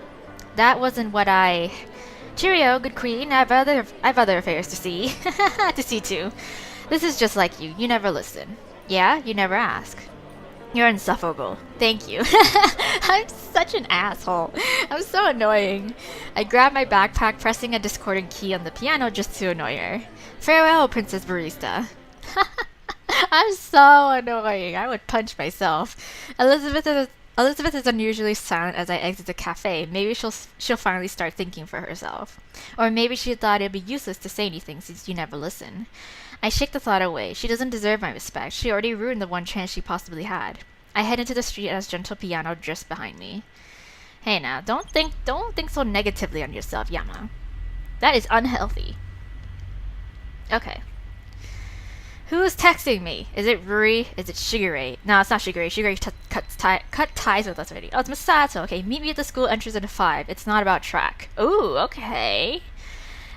That wasn't what I... Cheerio, good queen. I've other affairs to see. To see to. This is just like you. You never listen. Yeah? You never ask. You're insufferable. Thank you. I'm such an asshole. I'm so annoying. I grab my backpack, pressing a discordant key on the piano just to annoy her. Farewell, Princess Barista. I'm so annoying. I would punch myself. Elizabeth is unusually silent as I exit the cafe. Maybe she'll finally start thinking for herself. Or maybe she thought it'd be useless to say anything since you never listen. I shake the thought away. She doesn't deserve my respect. She already ruined the one chance she possibly had. I head into the street as gentle piano drifts behind me. Hey now, don't think so negatively on yourself, Yama. That is unhealthy. Okay. Who's texting me? Is it Ruri? Is it Shigure? No, it's not Shigure. Shigure cut ties with us already. Oh, it's Masato. Okay, meet me at the school entrance at 5. It's not about track. Ooh, okay.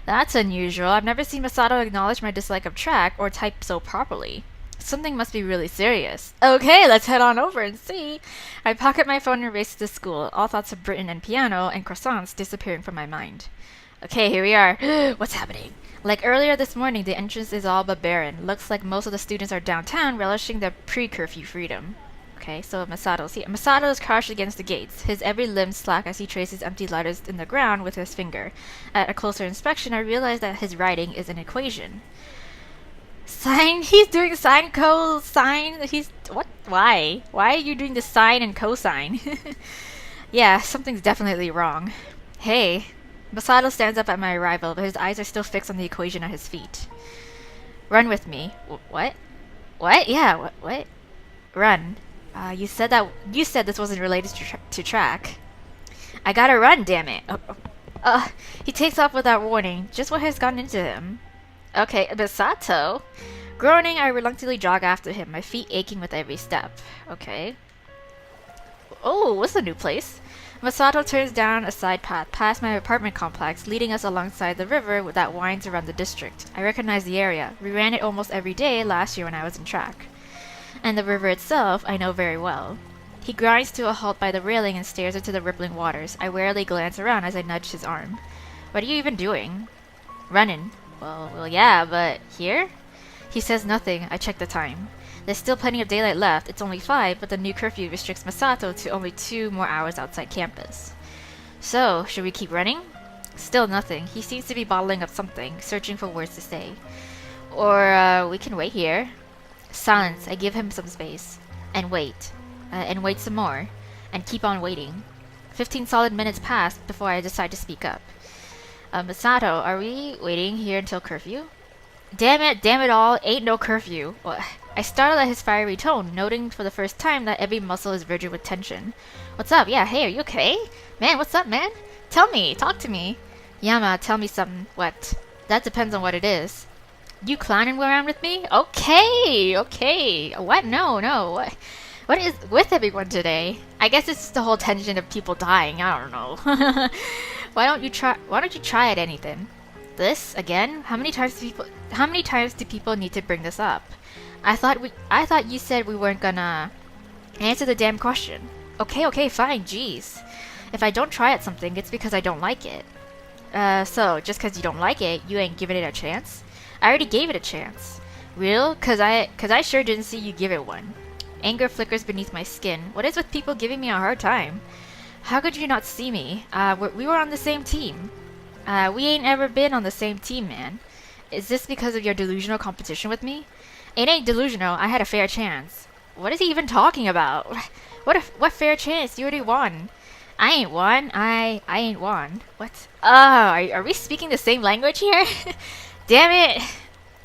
That's unusual. I've never seen Masato acknowledge my dislike of track or type so properly. Something must be really serious. Okay, let's head on over and see. I pocket my phone and race to the school, all thoughts of Britain and piano and croissants disappearing from my mind. Okay, here we are. What's happening? Like earlier this morning, the entrance is all but barren. Looks like most of the students are downtown, relishing their pre-curfew freedom. Okay, so Masato's here. Masato is crouched against the gates, his every limb slack as he traces empty letters in the ground with his finger. At a closer inspection, I realize that his writing is an equation. Sine? He's doing sine, cosine? What? Why? Why are you doing the sine and cosine? Yeah, something's definitely wrong. Hey. Masato stands up at my arrival, but his eyes are still fixed on the equation at his feet. Run with me. What? What? Yeah, what? Run. You said this wasn't related to track. I gotta run, damn it. He takes off without warning. Just what has gotten into him? Okay, Masato. Groaning, I reluctantly jog after him, my feet aching with every step. Okay. Oh, what's the new place? Masato turns down a side path past my apartment complex, leading us alongside the river that winds around the district. I recognize the area. We ran it almost every day last year when I was in track. And the river itself, I know very well. He grinds to a halt by the railing and stares into the rippling waters. I warily glance around as I nudge his arm. What are you even doing? Running. Well, yeah, but here? He says nothing. I check the time. There's still plenty of daylight left. It's only 5, but the new curfew restricts Masato to only 2 more hours outside campus. So, should we keep running? Still nothing. He seems to be bottling up something, searching for words to say. Or, we can wait here. Silence. I give him some space. And wait. And wait some more. And keep on waiting. 15 solid minutes pass before I decide to speak up. Masato, are we waiting here until curfew? Damn it all, ain't no curfew. Well, I startled at his fiery tone, noting for the first time that every muscle is rigid with tension. What's up? Yeah, hey, are you okay? Man, what's up, man? Tell me, talk to me. Yama, tell me something. What? That depends on what it is. You clowning around with me? Okay. What? No. What is with everyone today? I guess it's just the whole tension of people dying. I don't know. Why don't you try at anything? This again? How many times do people need to bring this up? I thought you said we weren't gonna answer the damn question. Okay, fine. Jeez. If I don't try at something, it's because I don't like it. So just because you don't like it, you ain't giving it a chance? I already gave it a chance. Real? Cause I sure didn't see you give it one. Anger flickers beneath my skin. What is with people giving me a hard time? How could you not see me? We were on the same team. We ain't ever been on the same team, man. Is this because of your delusional competition with me? It ain't delusional. I had a fair chance. What is he even talking about? What fair chance? You already won. I ain't won. I ain't won. What? Are we speaking the same language here? Damn it!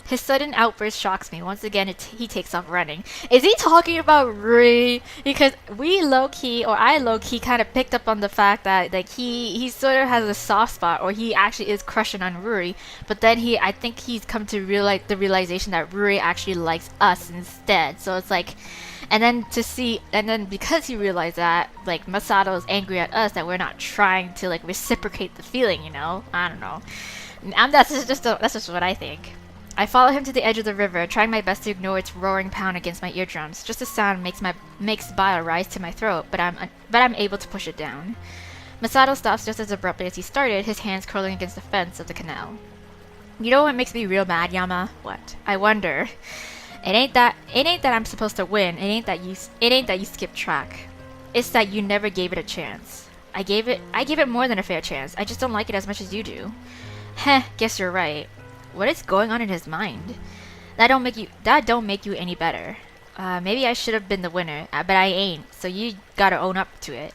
His sudden outburst shocks me. Once again, he takes off running. Is he talking about Rui? Because I low-key kind of picked up on the fact that like he sort of has a soft spot, or he actually is crushing on Rui. But then I think he's come to realization that Rui actually likes us instead. So it's like, and then because he realized that, like, Masato is angry at us that we're not trying to like reciprocate the feeling. You know? I don't know. That's just what I think. I follow him to the edge of the river, trying my best to ignore its roaring pound against my eardrums. Just the sound makes bile rise to my throat, but I'm able to push it down. Masato stops just as abruptly as he started, his hands curling against the fence of the canal. You know what makes me real mad, Yama? What? I wonder. It ain't that I'm supposed to win. It ain't that you skipped track. It's that you never gave it a chance. I gave it more than a fair chance. I just don't like it as much as you do. Heh, guess you're right. What is going on in his mind? That don't make you any better. Maybe I should have been the winner, but I ain't, so you gotta own up to it.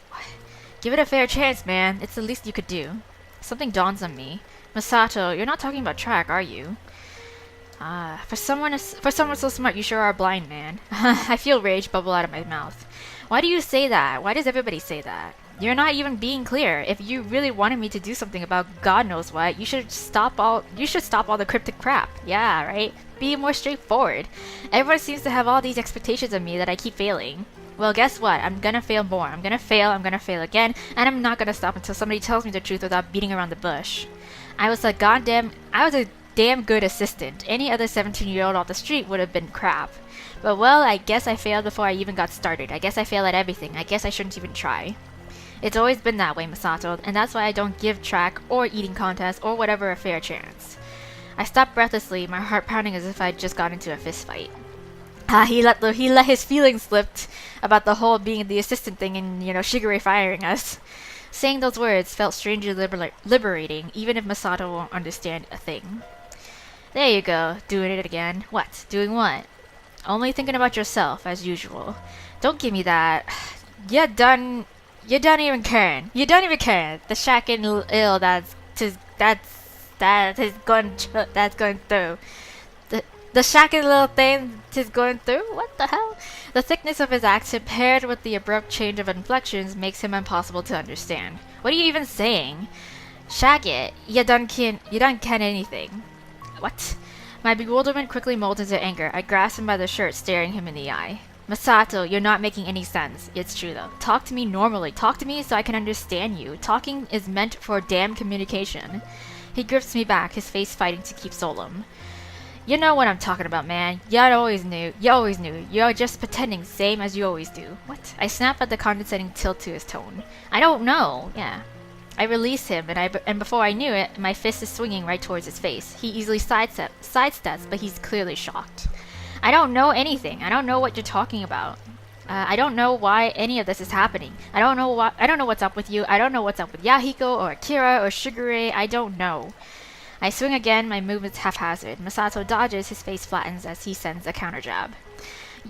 Give it a fair chance, man. It's the least you could do. Something dawns on me. Masato, you're not talking about track, are you? For someone so smart, you sure are blind, man. I feel rage bubble out of my mouth. Why do you say that? Why does everybody say that? You're not even being clear. If you really wanted me to do something about God knows what, you should stop all the cryptic crap. Yeah, right? Be more straightforward. Everyone seems to have all these expectations of me that I keep failing. Well, guess what? I'm gonna fail more. I'm gonna fail again, and I'm not gonna stop until somebody tells me the truth without beating around the bush. I was a damn good assistant. Any other 17-year-old off the street would have been crap. But well, I guess I failed before I even got started. I guess I fail at everything. I guess I shouldn't even try. It's always been that way, Masato, and that's why I don't give track or eating contests or whatever a fair chance. I stopped breathlessly, my heart pounding as if I'd just got into a fist fight. He let his feelings slip about the whole being the assistant thing and, Shigure firing us. Saying those words felt strangely liberating, even if Masato won't understand a thing. There you go, doing it again. What? Doing what? Only thinking about yourself, as usual. Don't give me that. You don't even care. You don't even care. The shocking ill that's going through. The shocking little thing tis going through? What the hell? The thickness of his accent paired with the abrupt change of inflections makes him impossible to understand. What are you even saying? Shag it. You done can anything. What? My bewilderment quickly molds into anger. I grasp him by the shirt, staring him in the eye. Masato, you're not making any sense. It's true though. Talk to me normally. Talk to me so I can understand you. Talking is meant for damn communication. He grips me back, his face fighting to keep solemn. You know what I'm talking about, man. You always knew. You're just pretending, same as you always do. What? I snap at the condescending tilt to his tone. I don't know. Yeah. I release him, and before I knew it, my fist is swinging right towards his face. He easily sidesteps, but he's clearly shocked. I don't know anything. I don't know what you're talking about. I don't know why any of this is happening. I don't know what's up with you. I don't know what's up with Yahiko or Akira or Shigure. I don't know. I swing again, my movement's haphazard. Masato dodges, his face flattens as he sends a counter jab.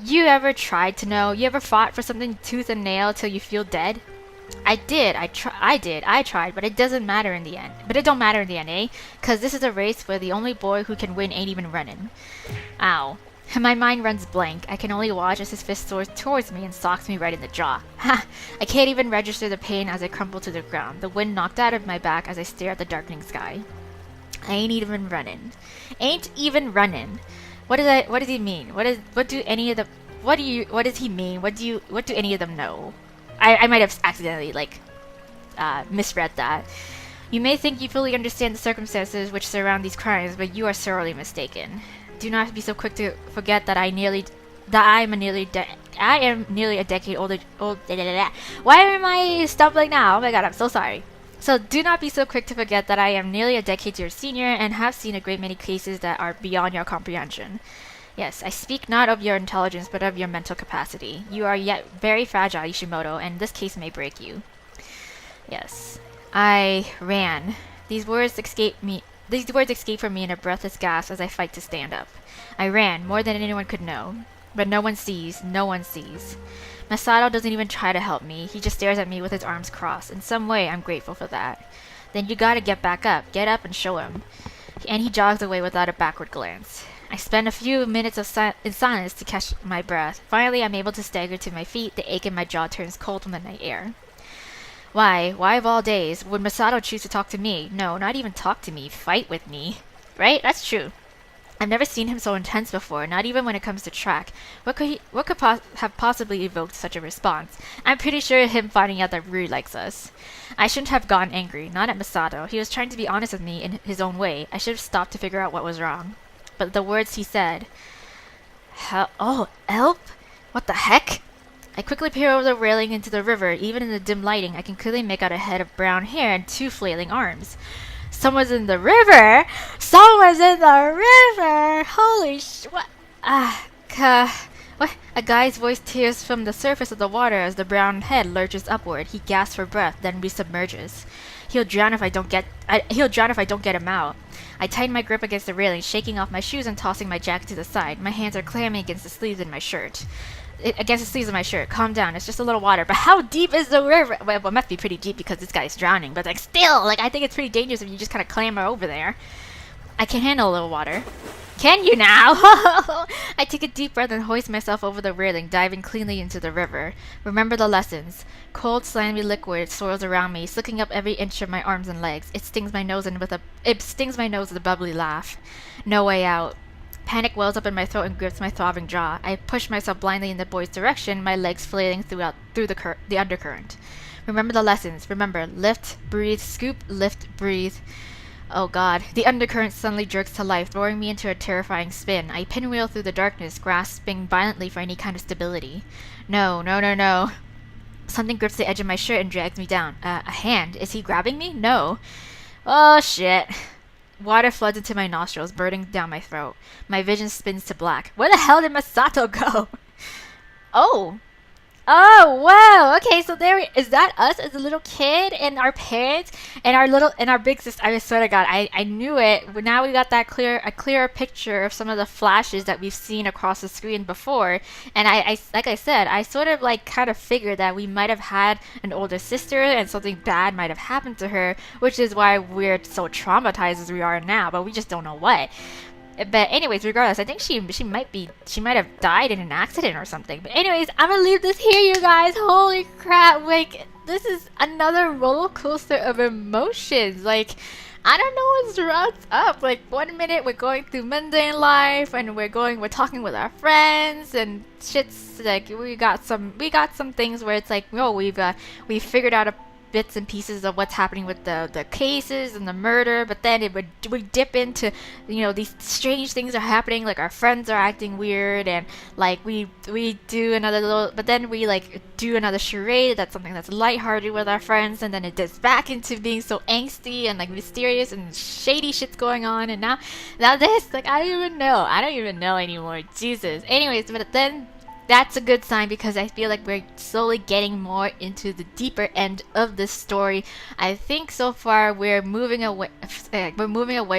You ever tried to know? You ever fought for something tooth and nail till you feel dead? I did. I tried, but it doesn't matter in the end. But it don't matter in the end, eh? Cause this is a race where the only boy who can win ain't even running. Ow. My mind runs blank. I can only watch as his fist soars towards me and socks me right in the jaw. Ha! I can't even register the pain as I crumple to the ground, the wind knocked out of my back as I stare at the darkening sky. I ain't even running. Ain't even running. What does he mean? What do any of the what does he mean? What do any of them know? I might have accidentally misread that. You may think you fully understand the circumstances which surround these crimes, but you are sorely mistaken. Do not be so quick to forget that I am nearly a decade older. Why am I stumbling now? Oh my god, I'm so sorry. So do not be so quick to forget that I am nearly a decade your senior and have seen a great many cases that are beyond your comprehension. Yes, I speak not of your intelligence, but of your mental capacity. You are yet very fragile, Ishimoto, and this case may break you. Yes. I ran. These words escape from me in a breathless gasp as I fight to stand up. I ran, more than anyone could know. But no one sees. Masato doesn't even try to help me. He just stares at me with his arms crossed. In some way, I'm grateful for that. Then you gotta get back up. Get up and show him. And he jogs away without a backward glance. I spend a few minutes in silence to catch my breath. Finally, I'm able to stagger to my feet. The ache in my jaw turns cold from the night air. Why of all days, would Masato choose to talk to me? No, not even talk to me. Fight with me. Right? That's true. I've never seen him so intense before, not even when it comes to track. What could have possibly evoked such a response? I'm pretty sure him finding out that Rui likes us. I shouldn't have gotten angry, not at Masato. He was trying to be honest with me in his own way. I should have stopped to figure out what was wrong. But the words he said... Help? What the heck? I quickly peer over the railing into the river. Even in the dim lighting, I can clearly make out a head of brown hair and two flailing arms. Someone's in the river! Holy sh... What? What? A guy's voice tears from the surface of the water as the brown head lurches upward. He gasps for breath, then resubmerges. He'll drown if I don't get him out. I tighten my grip against the railing, shaking off my shoes and tossing my jacket to the side. My hands are clammy against the sleeves of my shirt. Calm down. It's just a little water. But how deep is the river? Well, it must be pretty deep because this guy's drowning. But still, I think it's pretty dangerous if you just kind of clamber over there. I can handle a little water. Can you now? I take a deep breath and hoist myself over the railing, diving cleanly into the river. Remember the lessons. Cold, slimy liquid swirls around me, sucking up every inch of my arms and legs. It stings my nose with a bubbly laugh. No way out. Panic wells up in my throat and grips my throbbing jaw. I push myself blindly in the boy's direction, my legs flailing through the undercurrent. Remember the lessons. Remember, lift, breathe, scoop, lift, breathe. Oh god. The undercurrent suddenly jerks to life, throwing me into a terrifying spin. I pinwheel through the darkness, grasping violently for any kind of stability. No. Something grips the edge of my shirt and drags me down. A hand. Is he grabbing me? No. Oh shit. Water floods into my nostrils, burning down my throat. My vision spins to black. Where the hell did Masato go? Oh, wow. Okay, so is that us as a little kid and our parents and our big sister? I swear to God, I knew it. But now we got a clearer picture of some of the flashes that we've seen across the screen before. And I like I said, I sort of kind of figured that we might have had an older sister and something bad might have happened to her, which is why we're so traumatized as we are now, but we just don't know what. But anyways, regardless, I think she might have died in an accident or something. But anyways, I'm gonna leave this here, you guys. Holy crap! This is another roller coaster of emotions. I don't know what's up. 1 minute we're going through mundane life, and we're talking with our friends, and shit's we got some things where it's we've figured out bits and pieces of what's happening with the cases and the murder, but then we dip into these strange things are happening, our friends are acting weird, and we do another little, but then we do another charade that's something that's lighthearted with our friends, and then it dips back into being so angsty and mysterious and shady shit's going on, and now this I don't even know anymore. Jesus. Anyways, but then that's a good sign because I feel like we're slowly getting more into the deeper end of this story. I think so far we're moving away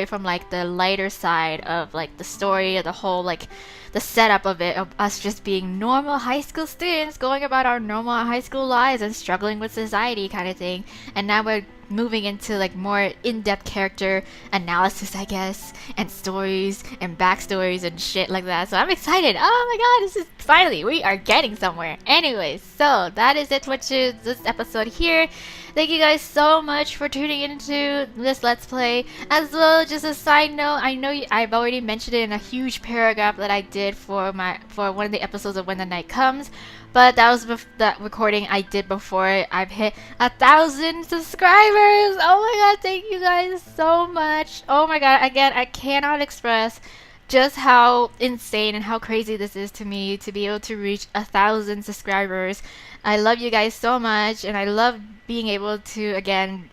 from like the lighter side of like the story of the whole like the setup of it, of us just being normal high school students going about our normal high school lives and struggling with society kind of thing. And now we're moving into like more in-depth character analysis, I guess, and stories and backstories and shit like that. So I'm excited. Oh my god, this is finally, we are getting somewhere. Anyways, so that is it for this episode here. Thank you guys so much for tuning into this Let's Play. As well, just a side note, I know I've already mentioned it in a huge paragraph that I did for one of the episodes of When the Night Comes, but that was that recording I did before I've hit 1,000 subscribers. Oh my god, thank you guys so much. Oh my god, again, I cannot express just how insane and how crazy this is to me to be able to reach 1,000 subscribers. I love you guys so much, and I love being able to again,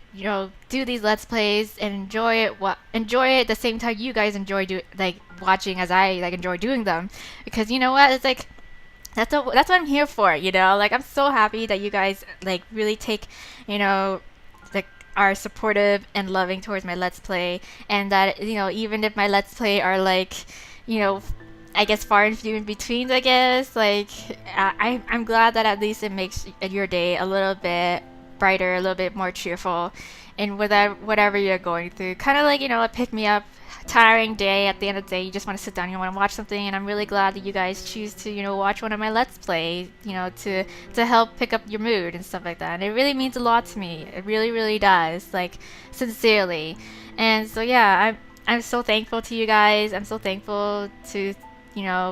do these Let's Plays and enjoy it. Enjoy it at the same time you guys enjoy watching as I enjoy doing them, because you know what? It's like that's what I'm here for. Like I'm so happy that you guys really take, are supportive and loving towards my Let's Play, and that even if my Let's Play are I guess far and few in betweens, I guess I'm glad that at least it makes your day a little bit brighter, a little bit more cheerful, and whatever you're going through, kind of a pick me up tiring day. At the end of the day, you just want to sit down, you want to watch something, and I'm really glad that you guys choose to watch one of my Let's Play, to help pick up your mood and stuff like that. And it really means a lot to me. It really, really does, sincerely. And so yeah, I'm so thankful to you guys. I'm so thankful to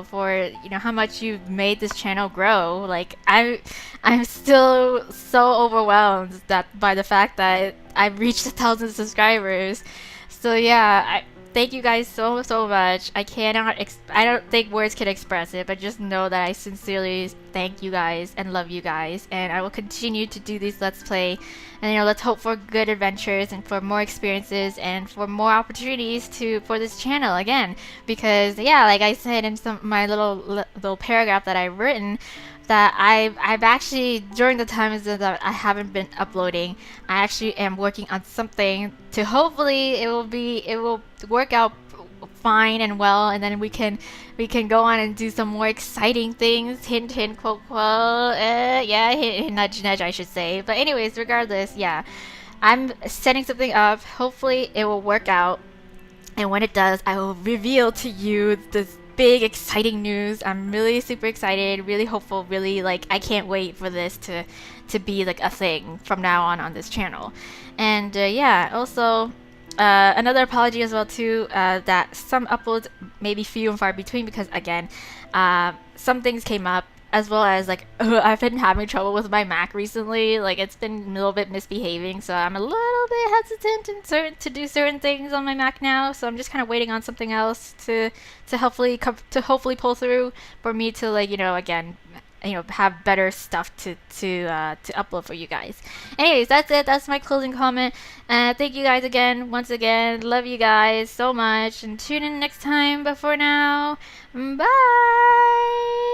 for how much you've made this channel grow. I'm still so overwhelmed by the fact that I've reached 1,000 subscribers. So yeah, thank you guys so much. I don't think words can express it, but just know that I sincerely thank you guys and love you guys, and I will continue to do these Let's Play, and let's hope for good adventures and for more experiences and for more opportunities for this channel again, because yeah, like I said in my little paragraph that I've written, that I've actually, during the times that I haven't been uploading, I actually am working on something to hopefully it will work out fine and well, and then we can go on and do some more exciting things. Hint hint, quote quote. Yeah, hint, nudge nudge, I should say. But anyways, regardless, yeah, I'm setting something up. Hopefully it will work out, and when it does, I will reveal to you this big exciting news. I'm really super excited, really hopeful, really I can't wait for this to be a thing from now on this channel. And yeah, also another apology as well too, that some uploads may be few and far between, because again, some things came up, as well as I've been having trouble with my Mac recently. It's been a little bit misbehaving, so I'm a little bit hesitant to do certain things on my Mac now. So I'm just kind of waiting on something else to hopefully pull through for me to again have better stuff to upload for you guys. Anyways, that's it. That's my closing comment. Thank you guys once again. Love you guys so much, and tune in next time. But for now, bye.